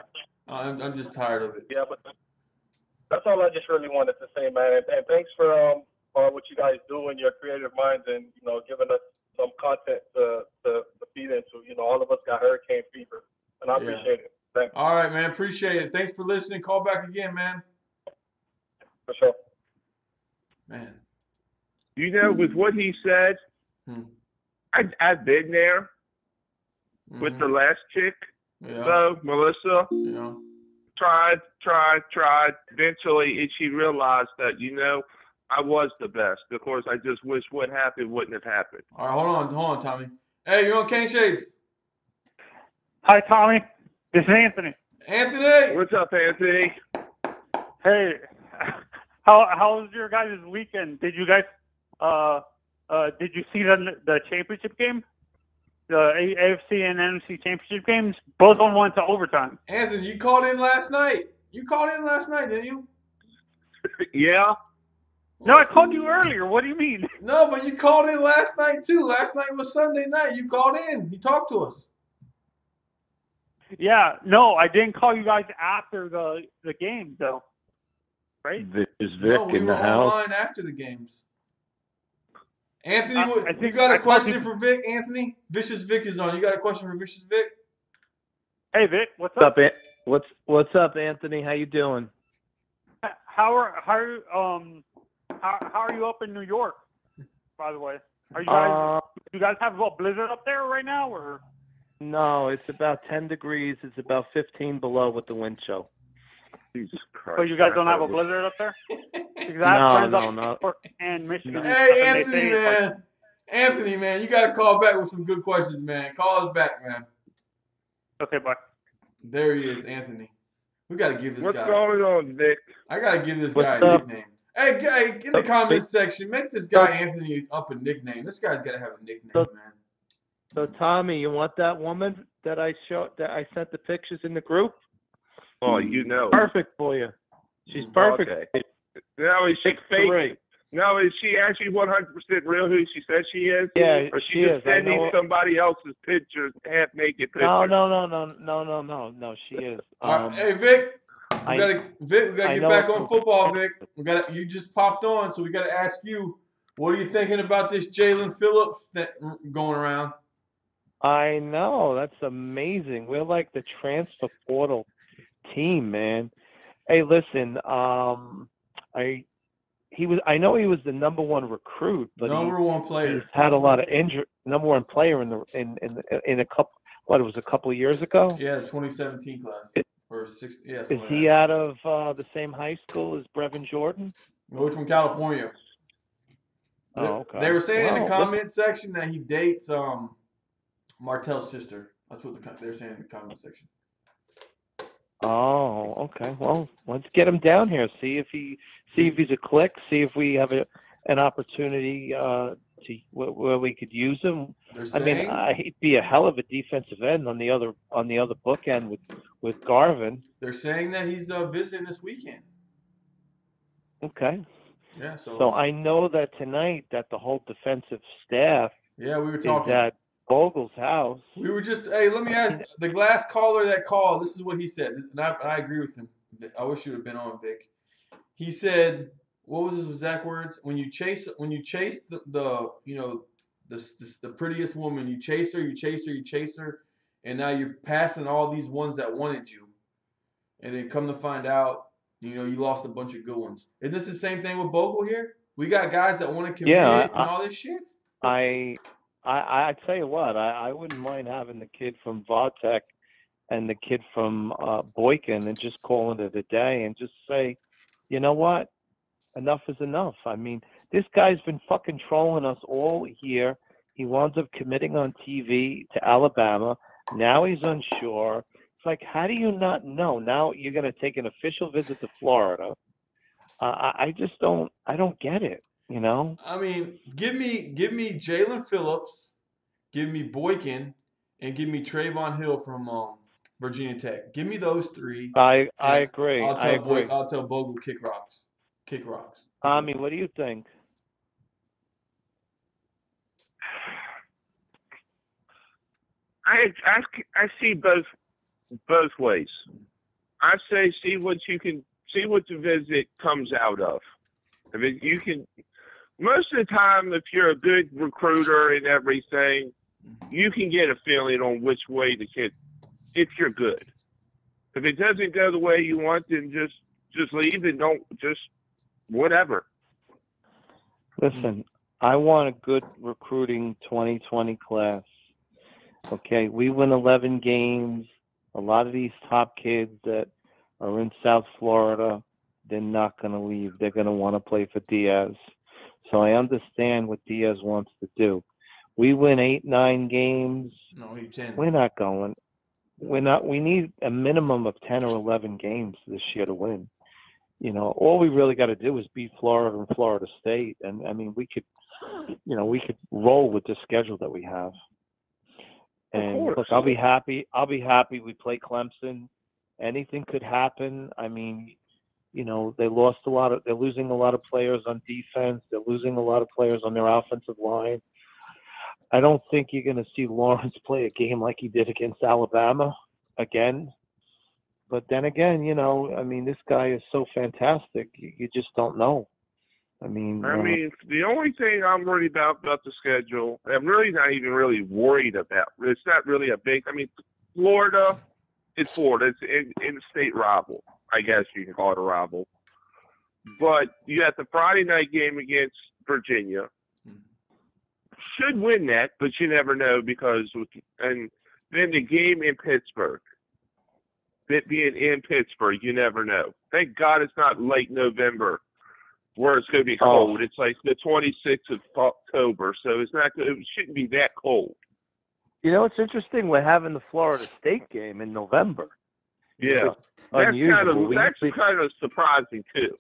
I'm just tired of it. Yeah, but that's all I just really wanted to say, man. And thanks for what you guys do and your creative minds, and giving us some content to feed into. All of us got hurricane fever, and I appreciate it. Thanks. All right, man. Appreciate it. Thanks for listening. Call back again, man. For sure. Man. With what he said, I've been there with the last chick. Yeah. So Melissa tried. Eventually, she realized that I was the best. Of course, I just wish what happened wouldn't have happened. All right, hold on, Tommy. Hey, you're on Kane Shades. Hi, Tommy. This is Anthony. Anthony. What's up, Anthony? Hey, how was your guys' weekend? Did you guys did you see the championship game? The AFC and NFC championship games? Both on went to overtime. Anthony, you called in last night. Didn't you? Yeah. No, I called you earlier. What do you mean? No, but you called in last night too. Last night was Sunday night. You called in. You talked to us. Yeah. No, I didn't call you guys after the game though. Right? Is Vic we in were the house? online after the games. Anthony, you got a question for Vic? Anthony, Vicious Vic is on. You got a question for Vicious Vic? Hey Vic, what's up? What's up, Anthony? How you doing? How are you up in New York? By the way, are you guys? Do you guys have a blizzard up there right now, or? No, it's about 10 degrees. It's about 15 below with the wind chill. Jesus Christ! So you guys don't have a blizzard up there? No. And Michigan. Hey, Anthony, man, you got to call back with some good questions, man. Call us back, man. Okay, bye. There he is, Anthony. We got to give this guy. What's going on, Vic? I got to give this guy a nickname. Hey, guy, in the comments section, make this guy Anthony up a nickname. This guy's got to have a nickname, man. So, Tommy, you want that woman that I sent the pictures in the group? Oh, Perfect for you. She's perfect. Okay. Now, is she fake? No, is she actually 100% real who she says she is? Yeah, or she just is. sending somebody else's pictures, half-naked pictures? No, she is. Hey, Vic. We gotta get back on football, Vic. You just popped on, so we gotta ask you, what are you thinking about this Jaelan Phillips going around? I know, that's amazing. We're like the transfer portal team, man. Hey, listen, I know he was the number one recruit, but number one player. He's had a lot of injury. Number one player in a couple. What, it was a couple of years ago? Yeah, the 2017 class. Is he out of the same high school as Brevin Jordan? No, he's from California. Oh, okay. They were saying in the comment section that he dates Martell's sister. That's what they're saying in the comment section. Oh, okay. Well, let's get him down here. See if he's a click. See if we have an opportunity where we could use him. I mean, he'd be a hell of a defensive end on the other bookend with Garvin. They're saying that he's visiting this weekend. Okay. Yeah. So I know that tonight that the whole defensive staff. Yeah, we were talking. Is at Bogle's house. We were just, hey, let me ask the last caller that called. This is what he said, and I agree with him. I wish you would have been on, Vic. He said, what was his exact words? When you chase the prettiest woman, you chase her, and now you're passing all these ones that wanted you, and then come to find out You lost a bunch of good ones. Isn't this the same thing with Bogle here? We got guys that want to commit Yeah, and all this shit. I tell you what, I wouldn't mind having the kid from Vautech and the kid from Boykin and just calling it a day and just say, you know what, enough is enough. I mean, this guy's been fucking trolling us all year. He winds up committing on TV to Alabama. Now he's unsure. It's like, how do you not know? Now you're going to take an official visit to Florida. I just don't get it, you know? I mean, give me Jaelan Phillips, give me Boykin, and give me Trayvon Hill from Virginia Tech. Give me those three. I agree. I'll tell Bogle kick rocks. Kick rocks. Tommy, what do you think? I see both ways. I say see what the visit comes out of. I mean, you can most of the time if you're a good recruiter and everything, you can get a feeling on which way the kid. If you're good, if it doesn't go the way you want, then just leave and don't just whatever. Listen, I want a good recruiting 2020 class. Okay, we win 11 games. A lot of these top kids that are in South Florida, they're not going to leave. They're going to want to play for Diaz. So I understand what Diaz wants to do. We win 8-9 games. No, we 10. We're not going. We're not. We need a minimum of 10 or 11 games this year to win. You know, all we really got to do is beat Florida and Florida State, and I mean, we could roll with the schedule that we have. And look, I'll be happy we play Clemson. Anything could happen. I mean, you know, they're losing a lot of players on defense. They're losing a lot of players on their offensive line. I don't think you're going to see Lawrence play a game like he did against Alabama again. But then again, you know, I mean, this guy is so fantastic. You just don't know. I mean, the only thing I'm worried about the schedule, I'm really not even really worried about. It's not really a big. I mean, Florida, it's Florida. It's in state rival. I guess you can call it a rival. But you have the Friday night game against Virginia. Should win that, but you never know and then the game in Pittsburgh. It being in Pittsburgh, you never know. Thank God it's not late November where it's going to be cold. It's like the 26th of October, so it shouldn't be that cold. You know, it's interesting. We're having the Florida State game in November. Yeah, that's kind of surprising too.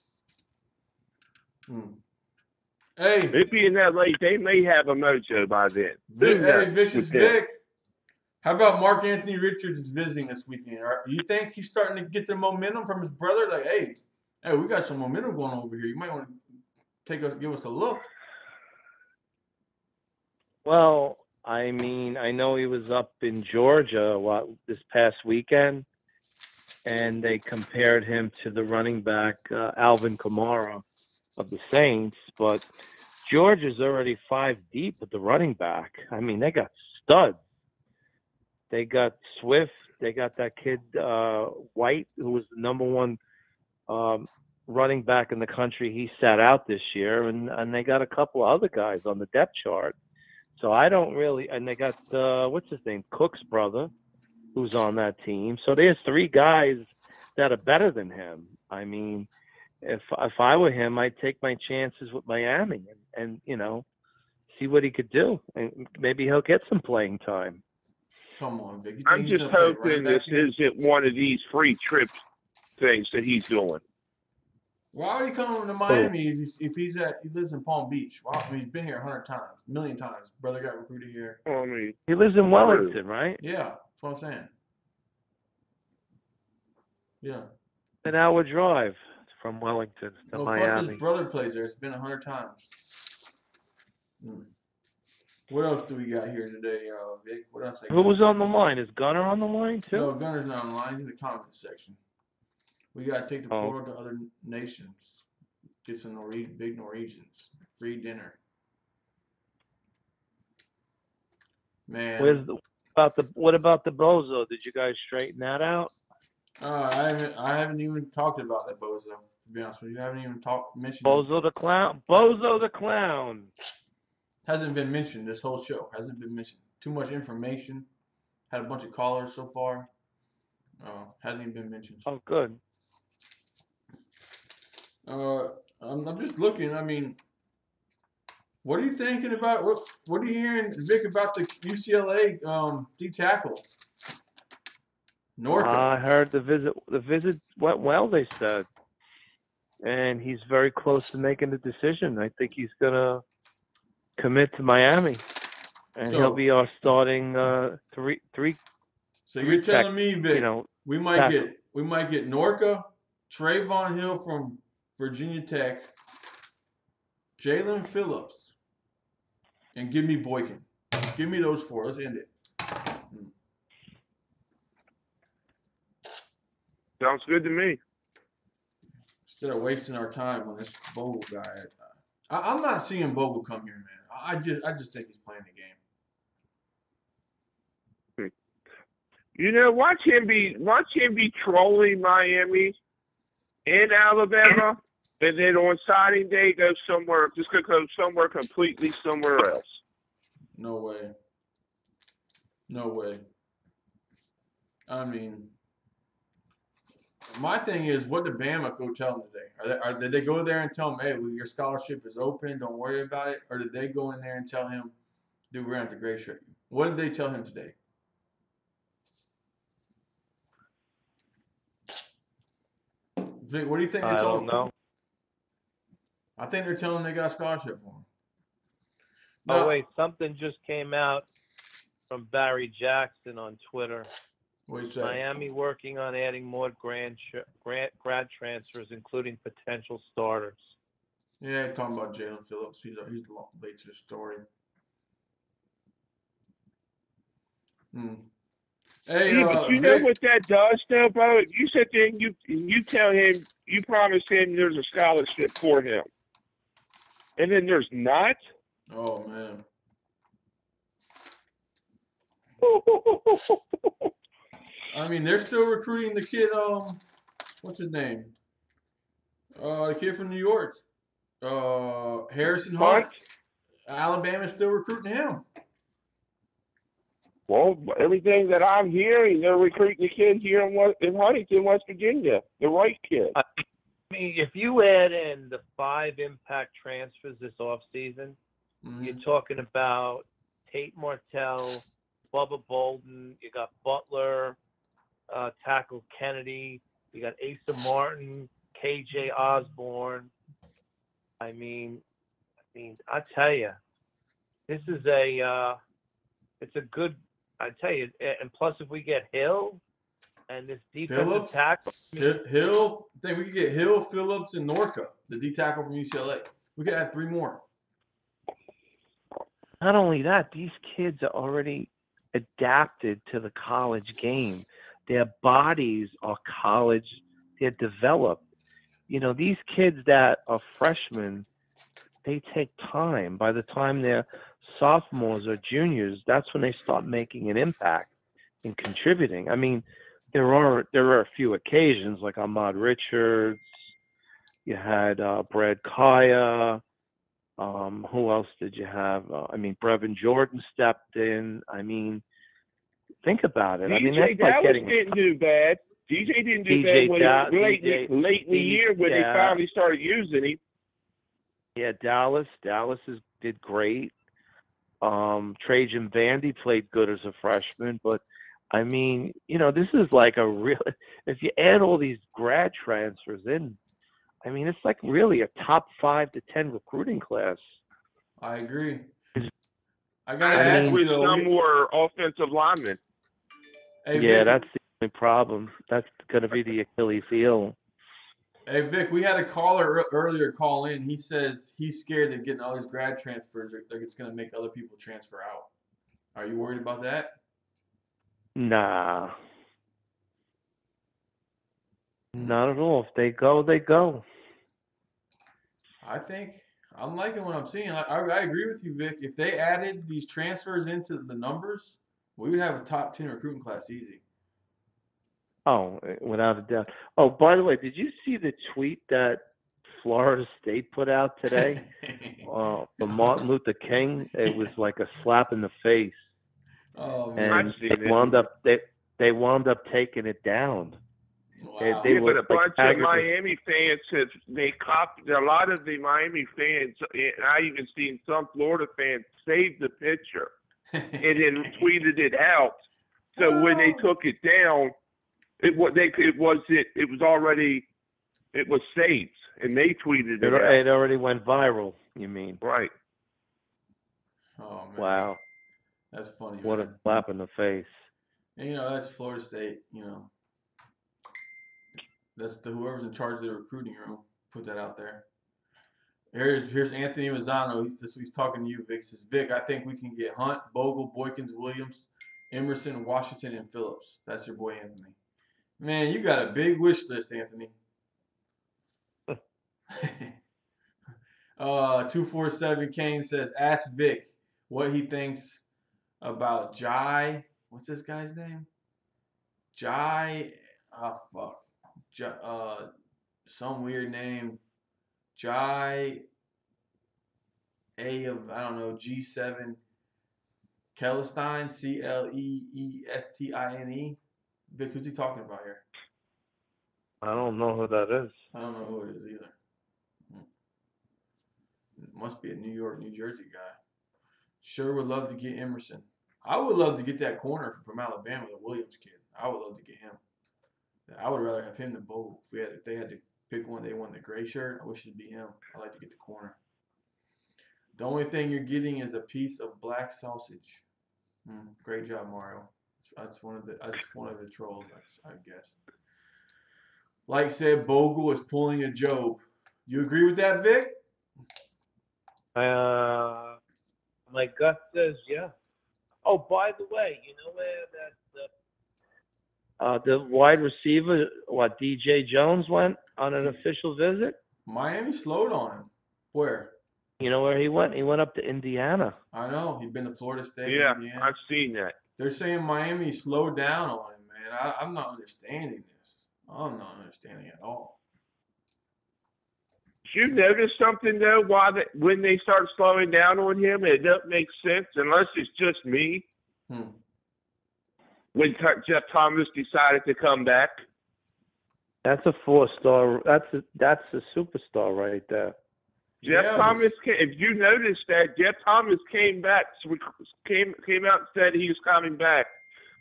Hey, it being that late, they may have a mojo by then. Hey, Vicious Vic. How about Mark Anthony Richards is visiting this weekend? You think he's starting to get the momentum from his brother? Like, hey, we got some momentum going on over here. You might want to give us a look. Well, I mean, I know he was up in Georgia this past weekend, and they compared him to the running back Alvin Kamara of the Saints, but Georgia's already 5 deep with the running back. I mean, they got studs. They got Swift. They got that kid White, who was the number one running back in the country. He sat out this year, and they got a couple of other guys on the depth chart. So I don't really – and they got, what's his name, Cook's brother, who's on that team. So there's 3 guys that are better than him. I mean, if I were him, I'd take my chances with Miami and you know, see what he could do. And maybe he'll get some playing time. Come on, Vic. I'm just hoping this isn't one of these free trip things that he's doing. Why would he come to Miami if he lives in Palm Beach? Wow, I mean, he's been here 100 times, a million times. Brother got recruited here. Well, I mean, he lives in Wellington, right? Yeah, that's what I'm saying. Yeah. An hour drive from Wellington to Miami. Plus his brother plays there. It's been 100 times. What else do we got here today, Vic? What else? Who was on the line? Is Gunner on the line too? No, Gunner's not on the line. He's in the comments section. We got to take the portal to other nations. Get some big Norwegians. Free dinner. Man. What about the Bozo? Did you guys straighten that out? I haven't even talked about that Bozo. To be honest with you, I haven't even mentioned Bozo the clown. Bozo the clown. Hasn't been mentioned this whole show. Hasn't been mentioned. Too much information. Had a bunch of callers so far. Hasn't even been mentioned. Oh, good. I'm just looking. I mean, what are you thinking about? What are you hearing, Vic, about the UCLA D tackle? Norco. I heard the visit went well, they said, and he's very close to making the decision. I think he's gonna commit to Miami, and he'll be our starting three. So you're telling me, Vic, we might tackle. get Norca, Trayvon Hill from Virginia Tech, Jaelan Phillips, and give me Boykin. Give me those four. Let's end it. Sounds good to me. Instead of wasting our time on this Bogle guy, I'm not seeing Bogle come here, man. I just think he's playing the game. You know, watch him be trolling Miami and Alabama, and then on signing day go somewhere completely somewhere else. No way. No way. I mean, my thing is, what did Bama go tell them today? Did they go there and tell him, hey, your scholarship is open, don't worry about it? Or did they go in there and tell him, dude, we're going to have to grade check you? What did they tell him today? Vic, what do you think they told him? I don't know. I think they're telling him they got a scholarship for him. Oh, wait, something just came out from Barry Jackson on Twitter. What did he say? Miami working on adding more grad transfers, including potential starters. Yeah, talking about Jaelan Phillips. He's late to the story. Hey, but you know what that does, though, bro? You sit there and you tell him, you promise him there's a scholarship for him, and then there's not. Oh man. I mean, they're still recruiting the kid. What's his name? The kid from New York. Harrison Hunt. Alabama's still recruiting him. Well, everything that I'm hearing, they're recruiting the kid here in Huntington, West Virginia, the right kid. I mean, if you add in the 5 impact transfers this offseason, you're talking about Tate Martell, Bubba Bolden, you got Butler, tackle Kennedy, you got Asa Martin, KJ Osborne. I mean, I tell you, this is it's a good. I tell you, and plus if we get Hill and this defensive tackle, Hill. I think we could get Hill, Phillips, and Norca, the D tackle from UCLA. We could add 3 more. Not only that, these kids are already adapted to the college game. Their bodies are college. They're developed. You know, these kids that are freshmen, they take time. By the time they're sophomores or juniors, that's when they start making an impact and contributing. I mean, there are a few occasions like Ahmad Richards. You had Brad Kaya. Who else did you have? Brevin Jordan stepped in. I mean, think about it. DJ Dallas didn't do bad. DJ didn't do bad late in the year when they finally started using him. Yeah, Dallas did great. Trajan Vandy played good as a freshman, but I mean, you know, this is like a real. If you add all these grad transfers in, I mean, it's like really a top 5 to 10 recruiting class. I agree. I gotta ask you though. Some were offensive linemen. Hey, yeah, Vic, that's the only problem. That's going to be the Achilles heel. Hey, Vic, we had a caller earlier call in. He says he's scared of getting all these grad transfers. Like it's going to make other people transfer out. Are you worried about that? Nah. Not at all. If they go, they go. I think I'm liking what I'm seeing. I agree with you, Vic. If they added these transfers into the numbers, we would have a top 10 recruiting class easy. Oh, without a doubt. Oh, by the way, did you see the tweet that Florida State put out today for Martin Luther King? It was like a slap in the face. Oh man, and they wound up taking it down. Wow. Yeah, but a bunch of Miami fans have copied. A lot of the Miami fans, and I even seen some Florida fans save the picture and then tweeted it out. So when they took it down, it was saved, and they tweeted it out. It already went viral. You mean? Right. Oh man. Wow. That's funny. What man. a slap in the face. And, that's Florida State. That's whoever's in charge of the recruiting room put that out there. Here's Anthony Mazzano. He's talking to you, Vic. Says, Vic, I think we can get Hunt, Bogle, Boykins, Williams, Emerson, Washington, and Phillips. That's your boy Anthony. Man, you got a big wish list, Anthony. 247 Kane says, ask Vic what he thinks about Jai. What's this guy's name? Jai. Oh fuck. Some weird name. Jai. G7. Kelestine. Cleestine. Vic, who's he talking about here? I don't know who that is. I don't know who it is either. It must be a New York, New Jersey guy. Sure would love to get Emerson. I would love to get that corner from Alabama, the Williams kid. I would love to get him. I would rather have him than Bogle. If they had to pick one, they want the gray shirt. I wish it'd be him. I like to get the corner. The only thing you're getting is a piece of black sausage. Great job, Mario. That's one of the trolls, I guess. Like said, Bogle is pulling a Job. You agree with that, Vic? My gut says yeah. Oh, by the way, you know where the wide receiver, DJ Jones went on an official visit? Miami slowed on him. Where? You know where he went? He went up to Indiana. I know. He's been to Florida State. Yeah, Indiana. I've seen that. They're saying Miami slowed down on him, man. I'm not understanding this. I'm not understanding at all. Did you notice something, though, when they start slowing down on him? It doesn't make sense unless it's just me. When Jeff Thomas decided to come back. That's a 4-star. That's a superstar right there. Jeff Thomas, if you noticed that, Jeff Thomas came back, came out and said he was coming back.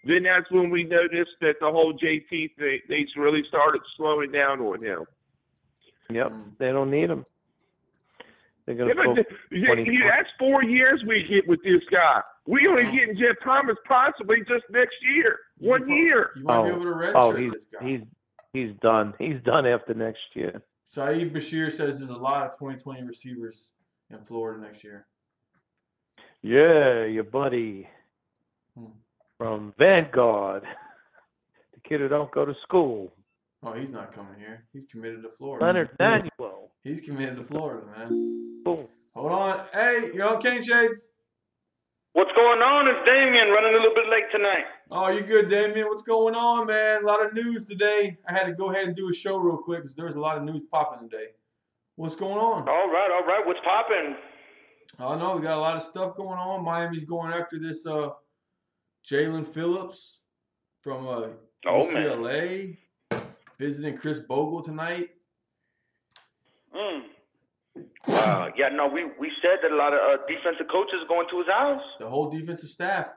Then that's when we noticed that the whole JT thing, they really started slowing down on him. Yep, they don't need him. They're gonna that's 4 years we get with this guy. We only getting Jeff Thomas possibly just next year. 1 year. You might be able to redshirt this guy. He's done. He's done after next year. Saeed Bashir says there's a lot of 2020 receivers in Florida next year. Yeah, your buddy from Vanguard, the kid who don't go to school. Oh, he's not coming here. He's committed to Florida. Leonard Manuel. He's committed to Florida, man. Boom. Hold on. Hey, you're on Cane Shades? What's going on? It's Damien running a little bit late tonight. Oh, you good, Damien? What's going on, man? A lot of news today. I had to go ahead and do a show real quick because there was a lot of news popping today. What's going on? All right. What's popping? Oh, no, we got a lot of stuff going on. Miami's going after this Jaelan Phillips from UCLA. Visiting Chris Bogle tonight. Yeah, no, we said that a lot of defensive coaches are going to his house. The whole defensive staff.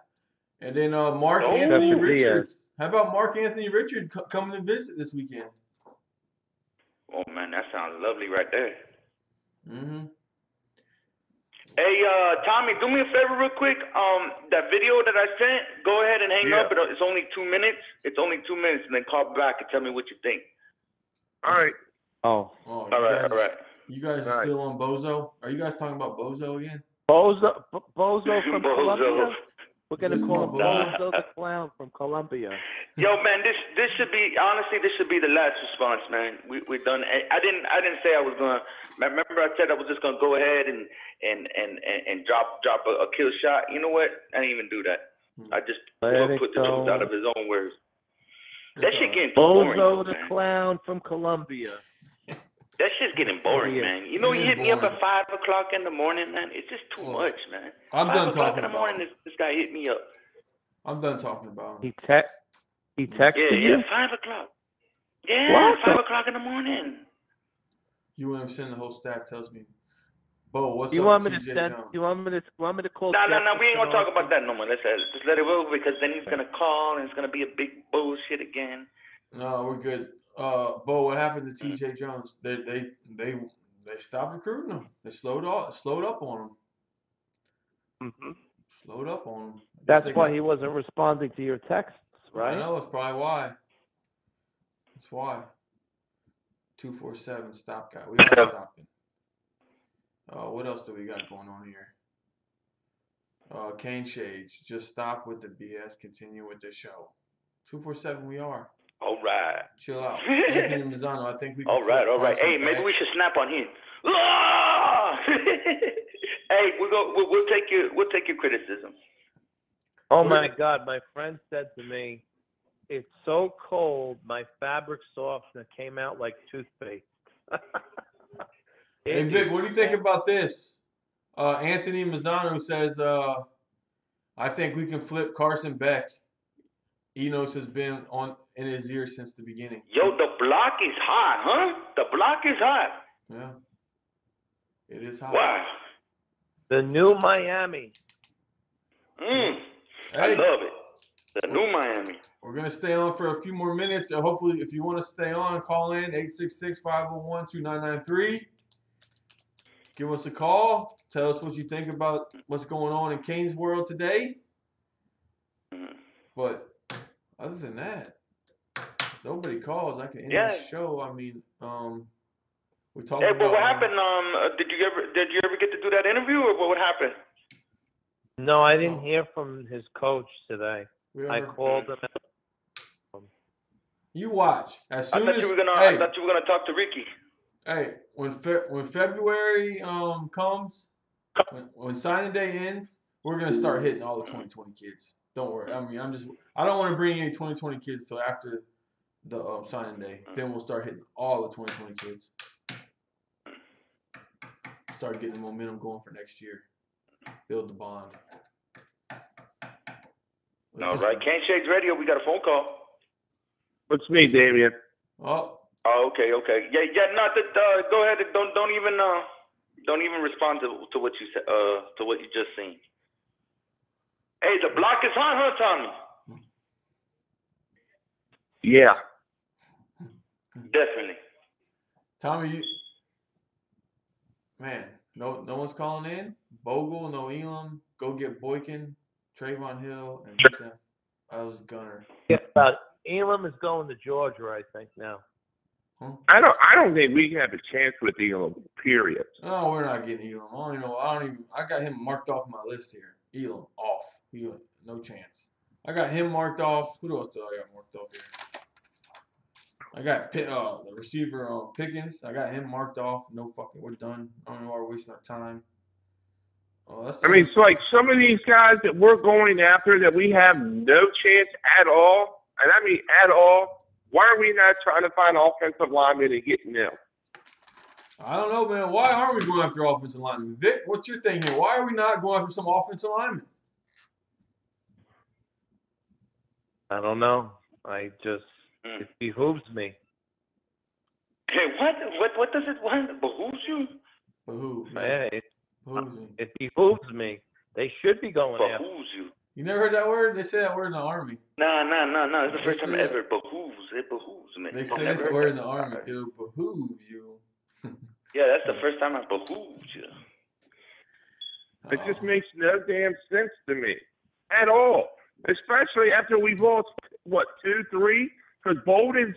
And then Mark Anthony Richards. How about Mark Anthony Richards coming to visit this weekend? Oh, man, that sounds lovely right there. Mm-hmm. Hey, Tommy, do me a favor real quick. That video that I sent, go ahead and hang up. It's only 2 minutes. It's only 2 minutes, and then call back and tell me what you think. All right. Oh. All right. You guys are still on Bozo? Are you guys talking about Bozo again? Bozo from Columbia? We're going to call him Bozo the Clown from Columbia. Yo, man, this should be, honestly, this should be the last response, man. We're done. I didn't say I was going to, remember I said I was just going to go ahead and drop a kill shot. You know what? I didn't even do that. I just put the truth out of his own words. That shit getting boring, Bozo the man. clown from Colombia. That shit's getting boring, man. You know, you hit me up at 5 o'clock in the morning, man. It's just too much, man. I'm 5 done o'clock talking in the morning, this guy hit me up. I'm done talking about him. He texted you? Yeah, 5 o'clock. Yeah, What? 5 o'clock in the morning. UMC, the whole staff tells me, Bo, what's You up want with me to TJ send? Jones? You want me to call? No, we ain't gonna talk about that no more. Let's just let it roll because then he's gonna call and it's gonna be a big bullshit again. No, we're good. Bo, what happened to TJ Jones? They stopped recruiting him. They slowed up on him. Mm-hmm. Slowed up on him. That's why he wasn't responding to your texts, right? I know, that's probably why. That's why. 247 stop guy. We are stopping. What else do we got going on here? Kane Shades, just stop with the BS. Continue with the show. 247, we are. All right. Chill out. Anthony Mazzano, I think we can. All right. Hey, maybe we should snap on him. Hey, we'll take your criticism. Oh my God! My friend said to me, "It's so cold. My fabric softener came out like toothpaste." Hey Vic, what do you think about this? Anthony Mazzano says, "I think we can flip Carson Beck. Enos has been in his ear since the beginning." Yo, the block is hot, huh? The block is hot. Yeah, it is hot. Wow. The new Miami. I love it. The new Miami. We're going to stay on for a few more minutes. Hopefully, if you want to stay on, call in 866-501-2993. Give us a call. Tell us what you think about what's going on in Kane's world today. But other than that, nobody calls. I can end the show. I mean, we talked about. Hey, but what happened? Did you ever get to do that interview, or what happened? No, I didn't hear from his coach today. I called him. You watch. I thought you were gonna talk to Ricky. Hey, when February comes, when signing day ends, we're gonna start hitting all the 2020 kids. Don't worry. I mean, I don't want to bring any 2020 kids till after the signing day. Then we'll start hitting all the 2020 kids. Start getting the momentum going for next year. Build the bond. All right, Kane Shades Radio. We got a phone call. What's me, Damien? Oh, okay. Yeah. No, go ahead. Don't even respond to what you said. To what you just seen. Hey, the block is hot, huh, Tommy? Yeah. Definitely. Tommy, no one's calling in. Bogle, no Elam. Go get Boykin, Trayvon Hill, and I was Gunner. Yeah, Elam is going to Georgia, I think now. Huh? I don't think we have a chance with Elam. Period. No, we're not getting Elam. I got him marked off my list here. Elam off. No chance. I got him marked off. Who else do I got marked off here? I got the receiver Pickens. I got him marked off. No fucking. We're done. I don't know why we're wasting our time. It's like some of these guys that we're going after that we have no chance at all, and I mean at all. Why are we not trying to find offensive linemen and getting them? I don't know, man. Why aren't we going after offensive linemen? Vic, what's your thing here? Why are we not going after some offensive linemen? I don't know. It behooves me. Hey, what does it behooves you? Behooves. Yeah, behooves me. It behooves me. They should be going after. Behooves you. You never heard that word? They say that word in the Army. No. It's the first time ever. Behooves. It behooves me. They say that word in the Army. It'll behoove you. Yeah, that's the first time I behooved you. It just makes no damn sense to me at all. Especially after we've lost, 2, 3? Because Bolden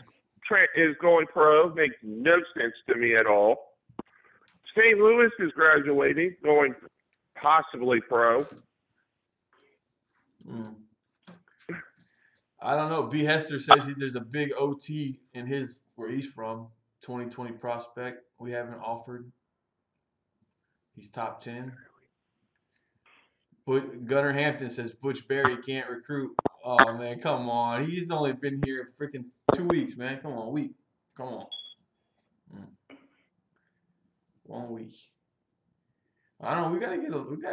is going pro. Makes no sense to me at all. St. Louis is graduating, going possibly pro. I don't know. B. Hester says there's a big OT in where he's from. 2020 prospect. We haven't offered. He's top 10. But Gunnar Hampton says Butch Berry can't recruit. Oh man, come on. He's only been here freaking 2 weeks, man. Come on, week. Come on. 1 week. I don't know. We gotta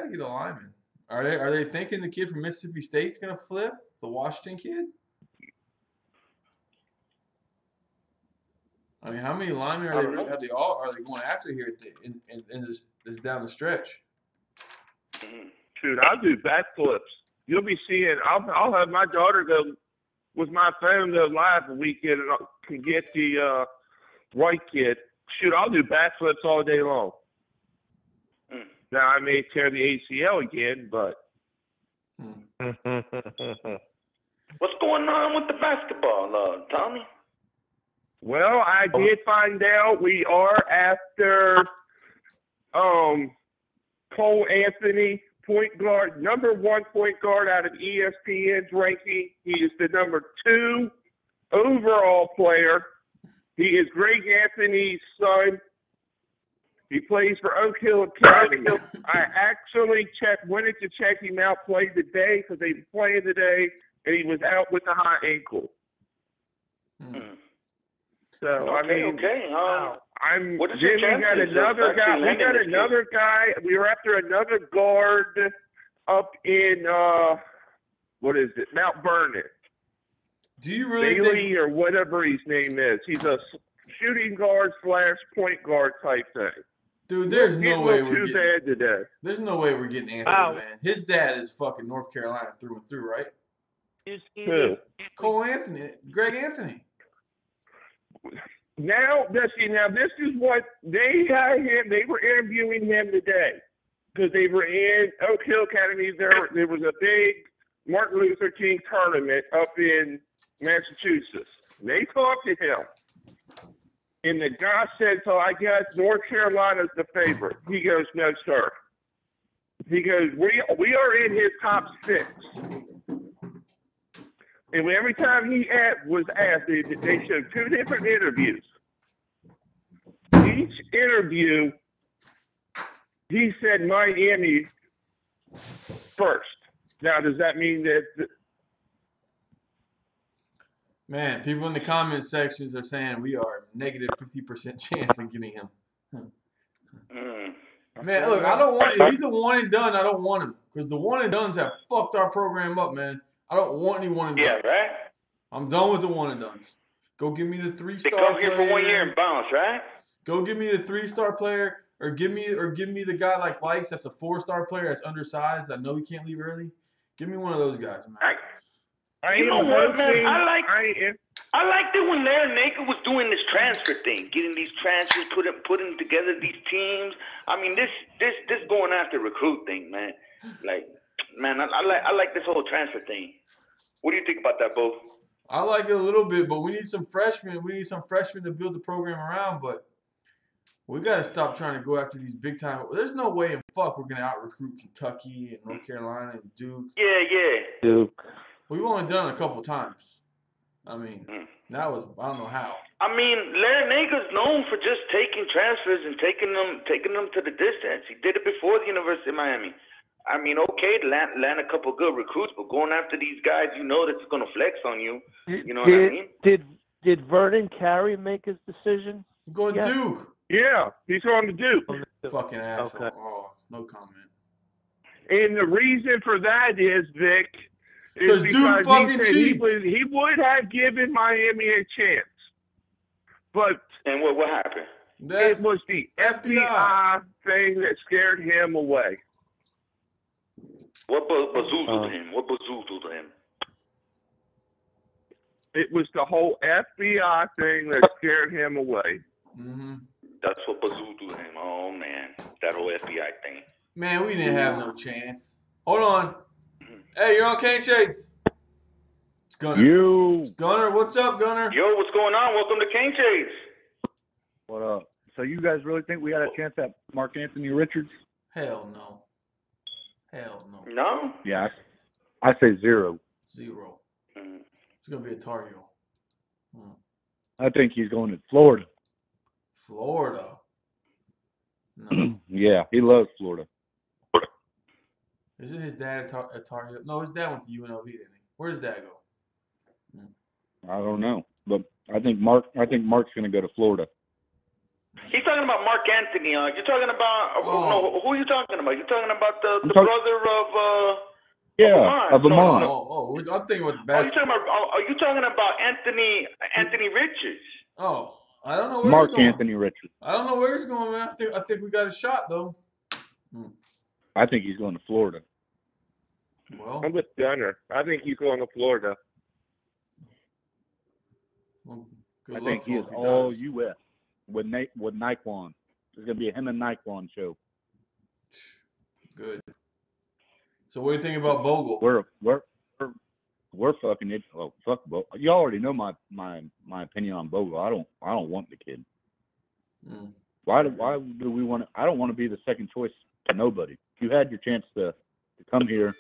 get a lineman. Are they thinking the kid from Mississippi State's gonna flip? The Washington kid? I mean, how many linemen are they going after here in this down the stretch? Shoot, I'll do backflips. You'll be seeing. I'll have my daughter go with my phone go live a weekend and I can get the white kid. Shoot, I'll do backflips all day long. Now I may tear the ACL again, but. What's going on with the basketball, Tommy? Well, I did find out we are after Cole Anthony, point guard, number 1 point guard out of ESPN's ranking. He is the number 2 overall player. He is Greg Anthony's son. He plays for Oak Hill Academy. I actually wanted to check him out, play today because they were playing today, and he was out with a high ankle. So okay. I'm. What is then your we got chances another of guy. actually We got landing this another guy. We were after another guard up in what is it? Mount Vernon. Do you really Bailey or whatever his name is? He's a shooting guard / point guard type thing. Dude, there's no way we're too getting. bad today. There's no way we're getting Anthony, man. His dad is fucking North Carolina through and through, right? Who? Cole Anthony, Greg Anthony. Now, this is what they had him. They were interviewing him today because they were in Oak Hill Academy. There was a big Martin Luther King tournament up in Massachusetts. They talked to him. And the guy said, so I guess North Carolina's the favorite. He goes, no, sir. He goes, we are in his top 6. And every time he was asked, they showed 2 different interviews. Each interview, he said Miami first. Now, does that mean that... Man, people in the comment sections are saying we are negative 50% chance of getting him. Man, look, I don't want. If he's a one and done, I don't want him because the one and dones have fucked our program up, man. I don't want any one and dones. Yeah, right. I'm done with the one and dones. Go give me the 3-star. They come player. here for 1 year and bounce, right? Go give me the 3-star player, or give me the guy like Likes that's a 4-star player that's undersized. I know he can't leave early. Give me one of those guys, man. You know what, man? I like it when Larry Naker was doing this transfer thing, getting these transfers, putting together these teams. I mean, this going after recruit thing, man. Like, man, I like this whole transfer thing. What do you think about that, Bo? I like it a little bit, but we need some freshmen. We need some freshmen to build the program around, but we got to stop trying to go after these big time. There's no way in fuck we're going to out-recruit Kentucky and North Carolina and Duke. Yeah. Duke. We've only done it a couple times. I mean, that was, I don't know how. I mean, Larry Naker's known for just taking transfers and taking them to the distance. He did it before the University of Miami. I mean, okay, land a couple good recruits, but going after these guys, you know that's going to flex on you. You know what I mean? Did Vernon Carey make his decision? Go to Duke. Yeah, he's on to Duke. Fucking asshole. Okay. Oh, no comment. And the reason for that is, Vic, because Duke fucking cheats. He would have given Miami a chance. But and what happened? It was the FBI thing that scared him away. What Bazoo do to him? What Bazoo do to him? It was the whole FBI thing that scared him away. Mm-hmm. That's what Bazoo do to him. Oh, man. That whole FBI thing. Man, we didn't have no chance. Hold on. Hey, you're on Cane Shades. It's Gunner. You. Gunner, what's up, Gunner? Yo, what's going on? Welcome to Cane Shades. What up? So you guys really think we got a chance at Mark Anthony Richards? Hell no. Hell no. No? Yeah, I say 0. 0. It's going to be a Tar Heel. I think he's going to Florida. Florida? No. Yeah, he loves Florida. Isn't his dad a Tar Heel? No, his dad went to UNLV, didn't Where does that go? I don't know, but I think Mark's going to go to Florida. He's talking about Mark Anthony. You're talking about no? Who are you talking about? You're talking about the brother of of Amon. I'm thinking about the basketball. basketball. Are you talking about Anthony Richards? Oh, I don't know where Mark he's going. Anthony Richards. I don't know where he's going, man. I think we got a shot though. I think he's going to Florida. Well, I'm with Gunner. I think he's going to Florida. Well, I think he is all U.S. with Naquan. There's going to be a him and Naquan show. Good. So what do you think about Bogle? We're fucking it. Oh, fuck Bogle. You already know my opinion on Bogle. I don't want the kid. Why do we want to? I don't want to be the second choice to nobody. You had your chance to come here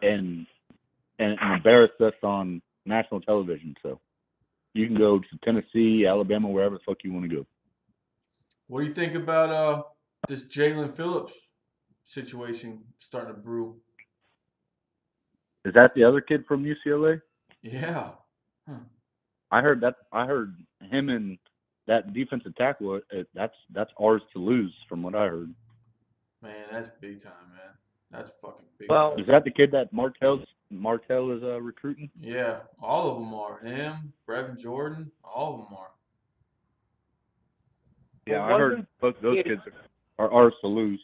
and embarrass us on national television. So you can go to Tennessee, Alabama, wherever the fuck you want to go. What do you think about this Jaelan Phillips situation starting to brew? Is that the other kid from UCLA? Yeah. I heard him and that defensive tackle. That's ours to lose, from what I heard. Man, that's big time, man. That's fucking big. Is that the kid that Martell is recruiting? Yeah, all of them are. Him, Brevin Jordan, all of them are. Yeah, I heard both those kids are ours to lose.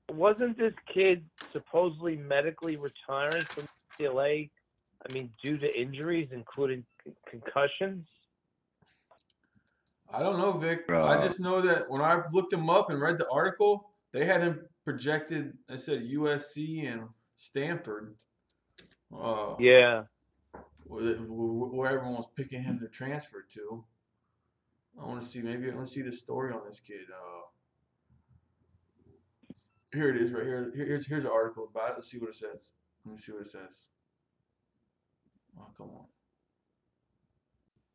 Wasn't this kid supposedly medically retiring from UCLA? I mean, due to injuries, including concussions? I don't know, Vic. I just know that when I looked him up and read the article, they had him projected. I said USC and Stanford. Yeah. Where everyone was picking him to transfer to. I want to see the story on this kid. Here it is, right here. Here's an article about it. Let's see what it says. Let me see what it says. Oh, come on.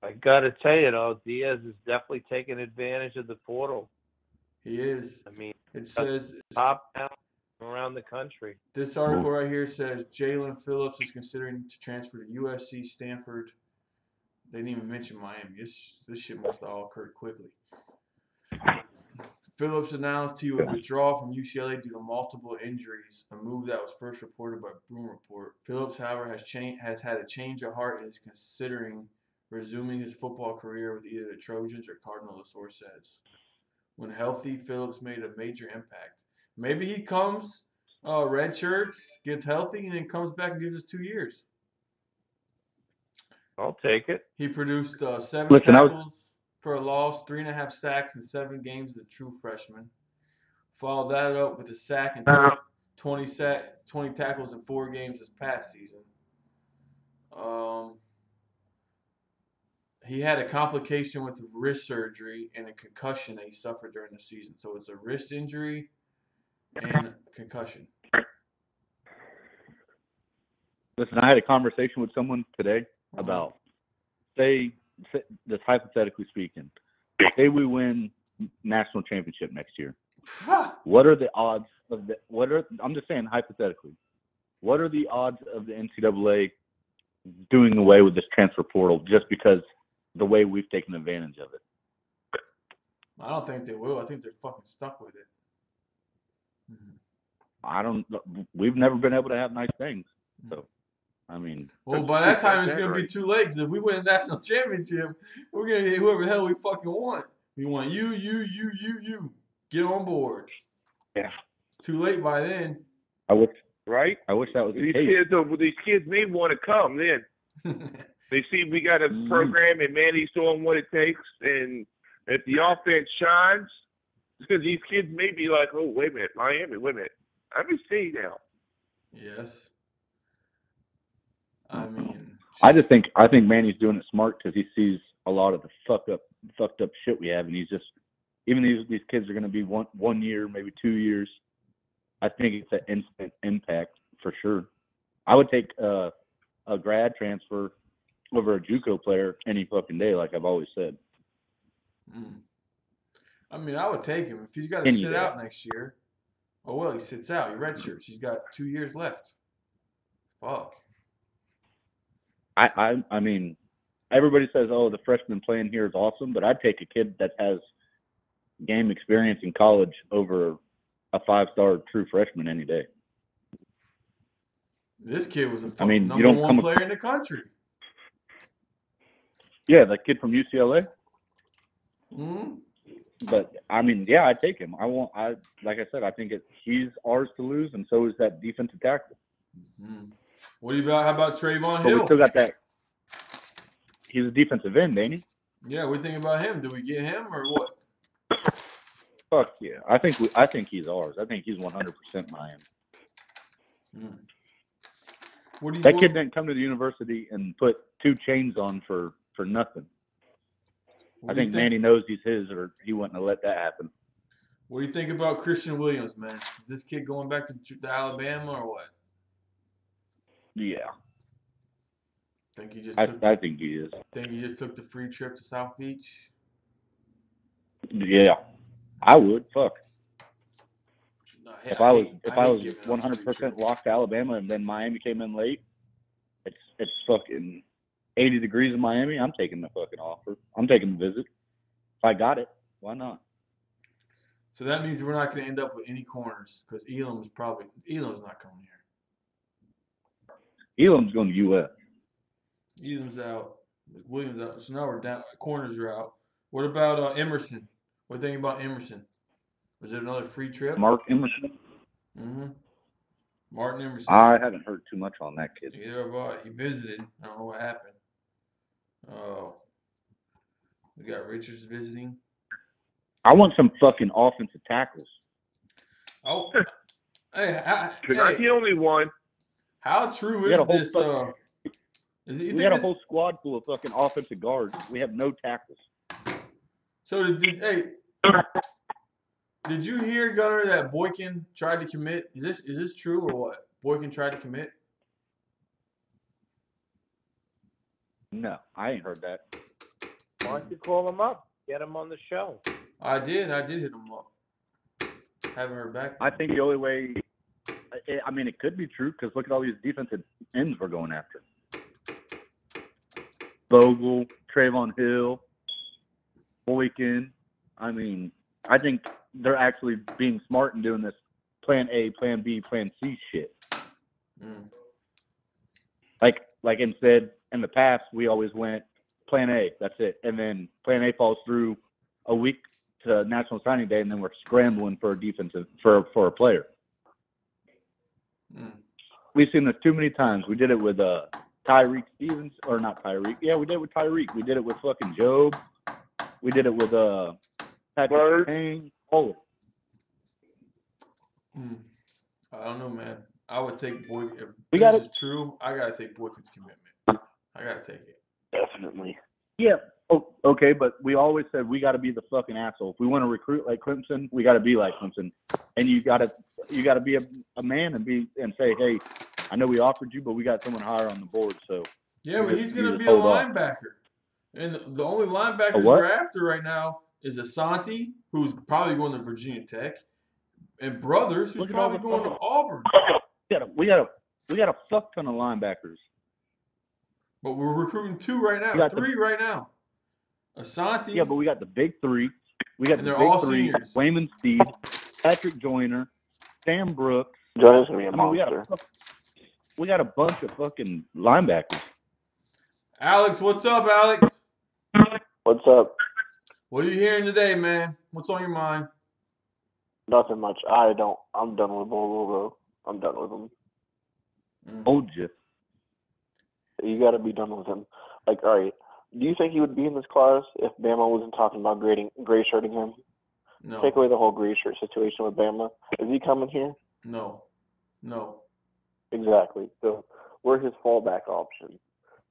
I gotta tell you though, Diaz is definitely taking advantage of the portal. He is. I mean, it says top down around the country. This article right here says Jaelan Phillips is considering to transfer to USC, Stanford. They didn't even mention Miami. This shit must have all occurred quickly. Phillips announced he would withdraw from UCLA due to multiple injuries, a move that was first reported by Broom Report. Phillips, however, has had a change of heart and is considering resuming his football career with either the Trojans or Cardinal, the source says. When healthy, Phillips made a major impact. Maybe he comes, red shirts, gets healthy, and then comes back and gives us 2 years. I'll take it. He produced 7 tackles for a loss, 3.5 sacks in 7 games as a true freshman. Followed that up with a sack and 20 tackles in 4 games this past season. He had a complication with the wrist surgery and a concussion that he suffered during the season. So it's a wrist injury and a concussion. Listen, I had a conversation with someone today about, say just hypothetically speaking, say we win national championship next year. What are the odds of I'm just saying hypothetically, what are the odds of the NCAA doing away with this transfer portal just because the way we've taken advantage of it? I don't think they will. I think they're fucking stuck with it. We've never been able to have nice things. So, I mean. Well, by that time, it's going to be too late. Because if we win a national championship, we're going to hit whoever the hell we fucking want. We want you. Get on board. Yeah. It's too late by then. I wish that was these the case. These kids may want to come then. They see we got a program and Manny's doing what it takes, and if the offense shines, because these kids may be like, oh, wait a minute, Miami, wait a minute. Let me see now. Yes. I mean, I think Manny's doing it smart because he sees a lot of the fucked up shit we have, and he's just, even these kids are going to be one year, maybe 2 years. I think it's an instant impact for sure. I would take a grad transfer over a JUCO player any fucking day, like I've always said. I mean, I would take him if he's got to sit out next year. Oh well, he sits out. He redshirts. He's got 2 years left. Fuck. I mean, everybody says, "Oh, the freshman playing here is awesome," but I'd take a kid that has game experience in college over a 5-star true freshman any day. This kid was a I mean, number one player in the country. Yeah, that kid from UCLA. Mm-hmm. But I mean, yeah, I take him. Like I said, I think he's ours to lose, and so is that defensive tackle. Mm-hmm. How about Trayvon But Hill? we still got that. He's a defensive end, ain't he? Yeah, we think about him. Do we get him or what? Fuck yeah! I think he's ours. I think he's 100% Miami. That kid didn't come to the university and put 2 chains on for nothing. I think Manny knows he's his, or he wouldn't have let that happen. What do you think about Christian Williams, man? Is this kid going back to Alabama or what? Yeah. I think he is. Think he just took the free trip to South Beach? Yeah. I would. Fuck. No, if I was 100% locked to Alabama and then Miami came in late, it's fucking 80 degrees in Miami. I'm taking the fucking offer. I'm taking the visit. If I got it, why not? So that means we're not going to end up with any corners because Elam's not coming here. Elam's going to UF. Elam's out. Williams out. So now we're down. Corners are out. What about Emerson? What do you think about Emerson? Was it another free trip? Mark Emerson? Mm-hmm. Martin Emerson. I haven't heard too much on that kid. Yeah, but he visited. I don't know what happened. Oh. We got Richards visiting. I want some fucking offensive tackles. Oh. Hey, you're not the only one. How true is this? We got a whole squad full of fucking offensive guards. We have no tackles. So did you hear, Gunner, that Boykin tried to commit? Is this true or what? Boykin tried to commit? No, I ain't heard that. Why don't you call him up? Get him on the show. I did hit him up. Haven't heard back. I think the only way, I mean, it could be true because look at all these defensive ends we're going after. Bogle, Trayvon Hill, Boykin. I mean, I think they're actually being smart and doing this plan A, plan B, plan C shit. Mm. Like instead, in the past, we always went plan A, that's it. And then plan A falls through a week to National Signing Day, and then we're scrambling for a player. Mm. We've seen this too many times. We did it with Tyreek Stevens, or not Tyreek. Yeah, we did it with Tyreek. We did it with fucking Job. We did it with Patrick Payne. All of it. I don't know, man. I would take Boykin. If this is true, I got to take Boykin's commitment. I got to take it. Definitely. Yeah. Oh, okay, but we always said we got to be the fucking asshole. If we want to recruit like Clemson, we got to be like Clemson, and you got to be a man and say, hey, I know we offered you, but we got someone higher on the board. So yeah, but he's going to be a linebacker, and the only linebackers we're after right now is Asante, who's probably going to Virginia Tech, and Brothers, who's probably going to Auburn. We got a fuck ton of linebackers. But we're recruiting 2 right now, 3 right now. Asante. Yeah, but we got the big 3. We got and the they're big all 3. seniors. Wayman Steed, Patrick Joyner, Sam Brooks. Joyner's gonna be a monster. We got a bunch of fucking linebackers. Alex, what's up, Alex? What's up? What are you hearing today, man? What's on your mind? Nothing much. I'm done with Bogle, bro. I'm done with him. Told you. You got to be done with him. Like, all right, do you think he would be in this class if Bama wasn't talking about gray shirting him? No. Take away the whole gray shirt situation with Bama. Is he coming here? No. Exactly. So we're his fallback option.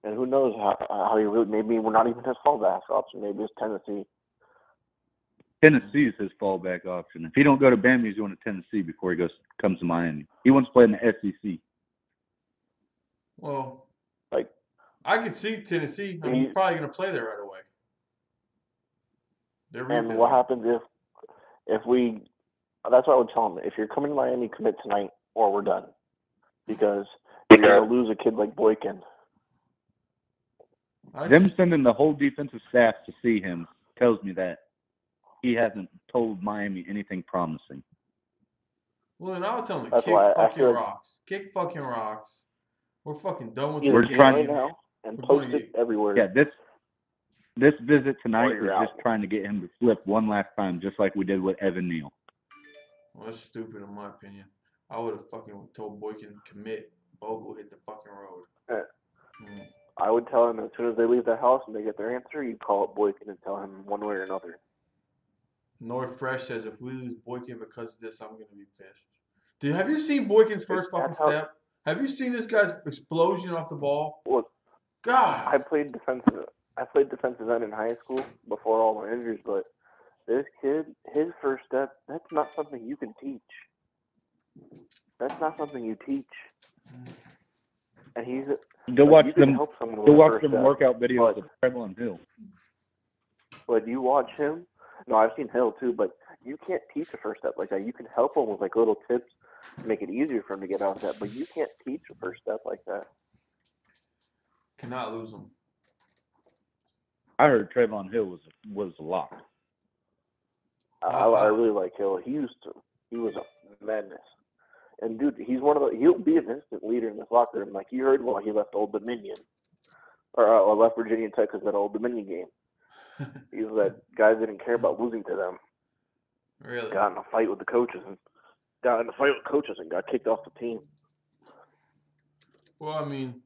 And who knows how he really, maybe we're not even his fallback option. Maybe it's Tennessee. Tennessee is his fallback option. If he don't go to Bama, he's going to Tennessee before he comes to Miami. He wants to play in the SEC. Well, I could see Tennessee. He's probably going to play there right away. And what happens if we? That's what I would tell him. If you're coming to Miami, commit tonight, or we're done. Because you're going to lose a kid like Boykin. Them sending the whole defensive staff to see him tells me that he hasn't told Miami anything promising. Well, then I'll tell him to That's kick why I fucking feel like- rocks. Kick fucking rocks. We're fucking done with Either this game. right now and We're post going it everywhere. Yeah, this visit tonight Or is you're just out. trying to get him to slip one last time, just like we did with Evan Neal. Well, that's stupid in my opinion. I would have fucking told Boykin to commit. Bogle hit the fucking road. I would tell him as soon as they leave the house and they get their answer, you call up Boykin and tell him one way or another. North Fresh says if we lose Boykin because of this, I'm gonna be pissed. Dude, have you seen Boykin's first fucking step? Have you seen this guy's explosion off the ball? Look, God, I played defensive end in high school before all my injuries, but this kid, his first step, that's not something you can teach. That's not something you teach. And he's Go watch you can them. help someone with Go a watch first them step, workout videos of Trevor Hill. But you watch him. No, I've seen Hill too, but you can't teach a first step like that. You can help him with like little tips to make it easier for him to get out of that, but you can't teach a first step like that. cannot lose him. I heard Trayvon Hill was a lock. I really like Hill. He was a madness. And dude, he'll be an instant leader in this locker room. Like you heard while he left Old Dominion, or left Virginia Tech because that Old Dominion game. He was that guy that didn't care about losing to them. Really? Got in a fight with the coaches and got kicked off the team. Well, I mean,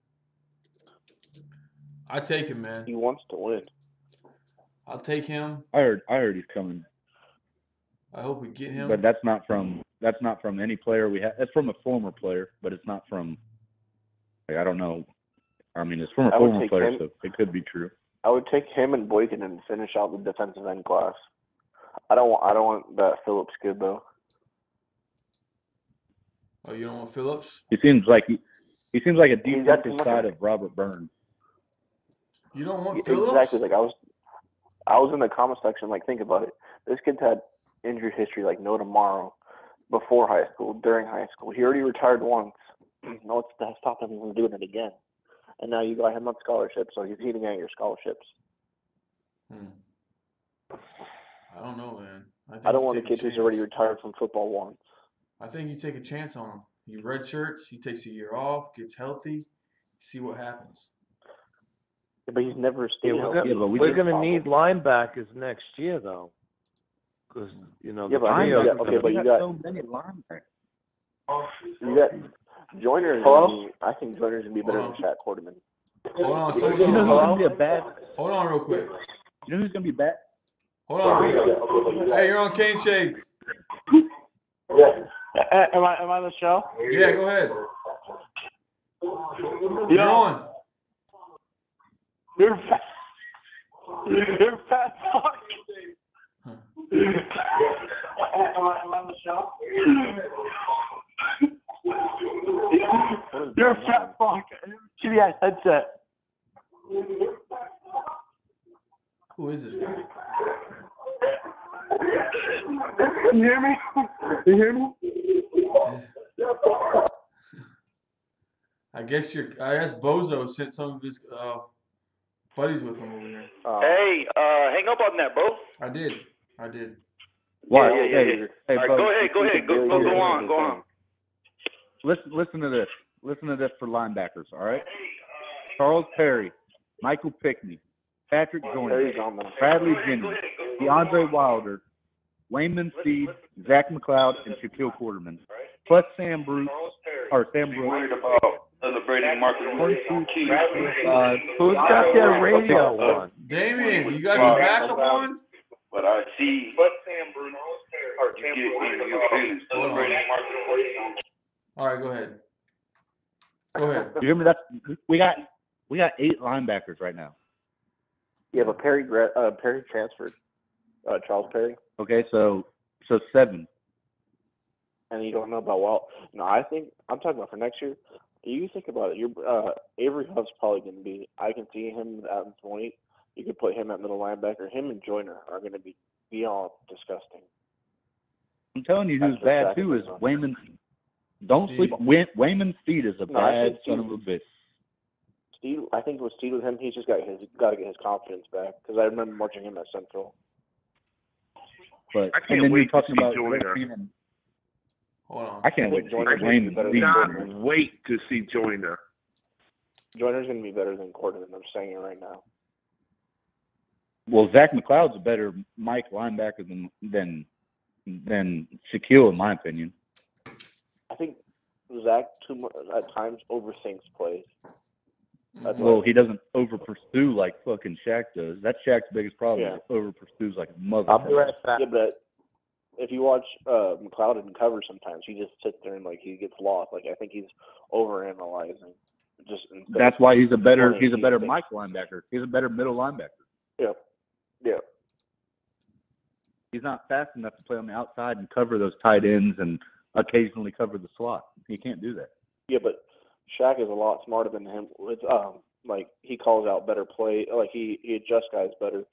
I take him, man. He wants to win. I'll take him. I heard he's coming. I hope we get him. But that's not from any player we have. That's from a former player, but it's not from. Like, I don't know. I mean, it's from a former player, so it could be true. I would take him and Boykin and finish out the defensive end class. I don't want that Phillips kid though. Oh, you don't want Phillips? He seems like a defensive side of Robert Burns. You don't want Phillips? Exactly. Like I was in the comment section. Like, think about it. This kid's had injury history like no tomorrow. Before high school, during high school, he already retired once. No, it's stopped him from doing it again. And now you got him on scholarship, so he's eating at your scholarships. I don't know, man. I don't want a kid who's already retired from football once. I think you take a chance on him. He red shirts, he takes a year off, gets healthy, see what happens. Yeah, but he's never stayed healthy. We're going to need linebackers next year, though. Because, you know, but you got so many linebackers. You got Joyner. I think Joyner's gonna be better than Shaq Quarterman. Hold on, Hold on real quick. You know who's gonna be back? Hold on. Hey, you're on Cane Shades. Am I on the show? Yeah, go ahead. You're on. You're fat. You're fat fuck. Am I on the show? You're a fat fuck. Give me that headset. Who is this guy? Can you hear me? Can you hear me? I guess Bozo sent some of his buddies with him over here. Hey, hang up on that, bro. I did. Why? Yeah. Hey, All right, go ahead. Go on. Listen to this. Listen to this for linebackers, all right? Charles Perry, Michael Pickney, Patrick Joyner, Bradley Jennings, DeAndre Wilder, Wayman Steed, Zach McLeod, and Shaquille Quarterman. Plus Sam Brooks. Celebrating Martin Luther King. Who's got their radio on? Damien, you got the backup on? But I see. All right, go ahead. Go ahead. You hear me? We got 8 linebackers right now. Yeah, but Perry transferred. Charles Perry. Okay, so 7. And you don't know about No, I'm talking about for next year. You think about it. Avery Huff's probably going to be. I can see him at point. You could put him at middle linebacker. Him and Joyner are going to be beyond disgusting. I'm telling you, who's bad too is Wayman. Don't sleep. Wayman Steed is a bad son of a bitch. I think with Steve with him, he's just got to get his confidence back because I remember watching him at Central. But I and can't then wait you're to talking see about Joyner. Hold on. I can't wait to see Wayne. Not wait to see Joyner. Joyner's going to be better than Quarterman. I'm saying it right now. Well, Zach McLeod's a better Mike linebacker than Shaquille, in my opinion. I think Zach at times overthinks plays. Well, he doesn't over pursue like fucking Shaq does. That's Shaq's biggest problem. Yeah. He over pursues like a mother. I'll be right back. Yeah, but if you watch McLeod in cover, sometimes he just sits there and like he gets lost. Like I think he's overanalyzing. That's why he's a better Mike linebacker. He's a better middle linebacker. Yeah. Yeah. He's not fast enough to play on the outside and cover those tight ends and occasionally cover the slot. He can't do that. Yeah, but Shaq is a lot smarter than him. With like he calls out better play. Like he adjusts guys better.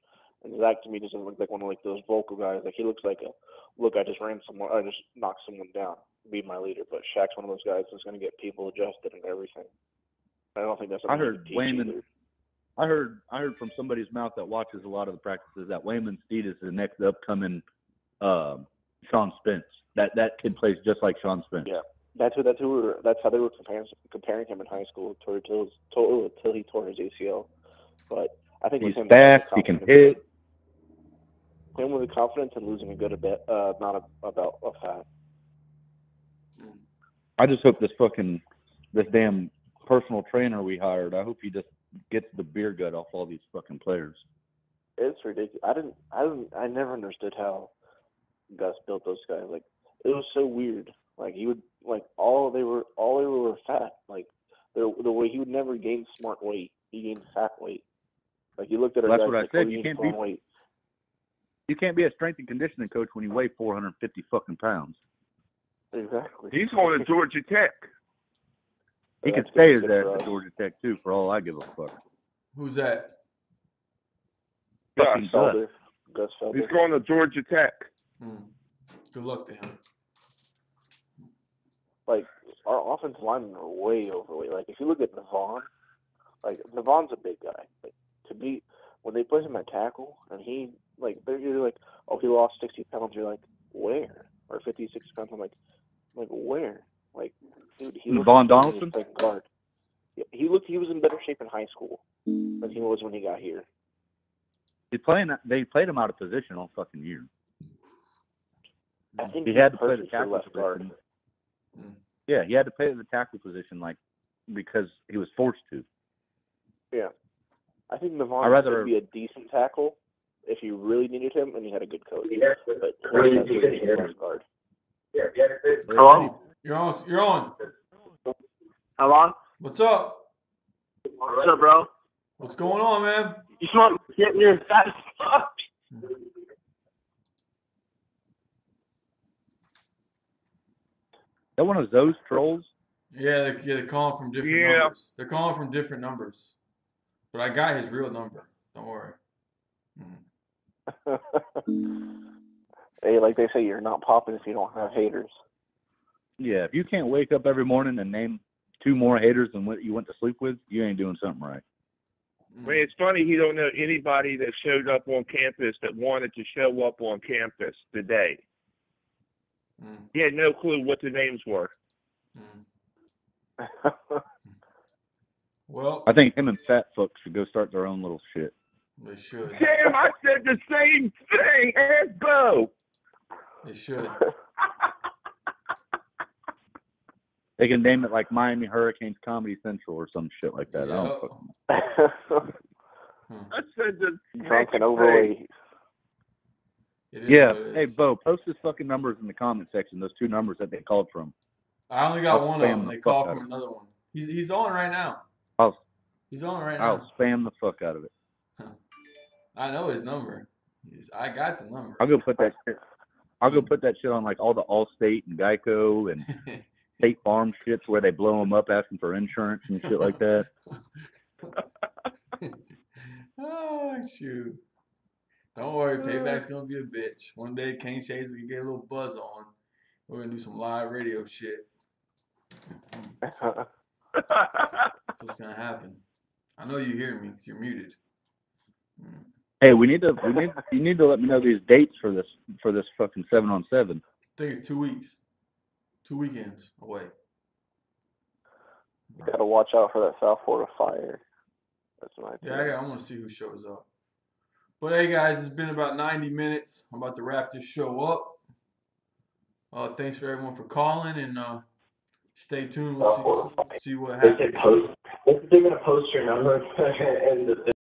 And Zach to me doesn't look like one of like those vocal guys. Like he looks like I just ran someone, I just knocked someone down, be my leader. But Shaq's one of those guys that's going to get people adjusted and everything. I don't think that's. I heard Wayman. I heard from somebody's mouth that watches a lot of the practices that Wayman Steed is the next upcoming Sean Spence. That kid plays just like Sean Spence. Yeah, that's how they were comparing him in high school until he tore his ACL. But I think he's fast. He can hit. Him with the confidence and losing a good bit, not about a fat. I just hope this damn personal trainer we hired, I hope he just gets the beer gut off all these fucking players. It's ridiculous. I never understood how Gus built those guys. Like it was so weird. Like he would all they were fat. Like the way he would never gain smart weight. He gained fat weight. Like you looked at that's guys what I like, said. You can't be a strength and conditioning coach when you weigh 450 fucking pounds. Exactly. He's going to Georgia Tech. He could stay as that at Georgia Tech too, for all I give a fuck. Who's that? Gus Felder. He's going to Georgia Tech. Good luck to him. Like our offensive linemen are way overweight. Like if you look at Navon, like Navon's a big guy. Like to be when they put him at tackle and he you're like, oh, he lost 60 pounds. You're like, where? Or 50, 60 pounds. I'm like where? Like, dude, he Vaughn Donaldson? Guard. Yeah, he was in better shape in high school than he was when he got here. They played him out of position all fucking year. I think he had to play the for tackle left guard. position. Yeah, he had to play the tackle position because he was forced to. Yeah. I think Navon would be a decent tackle if you really needed him and he had a good coach. But left guard. Hello? You're on. Hello? What's up? What's up, bro? What's going on, man? You smart getting your fat as fuck. That one of those trolls? Yeah, they're calling from different numbers. They're calling from different numbers. But I got his real number. Don't worry. Hey, like they say, you're not popping if you don't have haters. Yeah, if you can't wake up every morning and name 2 more haters than what you went to sleep with, you ain't doing something right. I mean, it's funny he don't know anybody that showed up on campus that wanted to show up on campus today. He had no clue what the names were. Well, I think him and Fat Fuck should go start their own little shit. They should. Damn, I said the same thing as Bo. They should. They can name it like Miami Hurricanes Comedy Central or some shit like that. I don't fucking know. I said the Drunk and overweight. Yeah. Hey, Bo, post his fucking numbers in the comment section, those 2 numbers that they called from. I only got I'll one of spam them. They called from another one. He's on right now. He's on right now. I'll spam the fuck out of it. I know his number. I got the number. I'll go put that shit on like all the Allstate and Geico and State Farm shits where they blow them up asking for insurance and shit like that. Oh, shoot. Don't worry, payback's going to be a bitch. One day, Kane Shades will get a little buzz on. We're going to do some live radio shit. That's what's going to happen. I know you hear me. You're muted. Hey, you need to let me know these dates for this fucking 7-on-7. I think it's 2 weeks. 2 weekends away. You gotta watch out for that South Florida fire. That's my opinion. Yeah, I want to see who shows up. But hey, guys, it's been about 90 minutes. I'm about to wrap this show up. Thanks for everyone for calling, and stay tuned. We'll see what happens. They're gonna post your number in the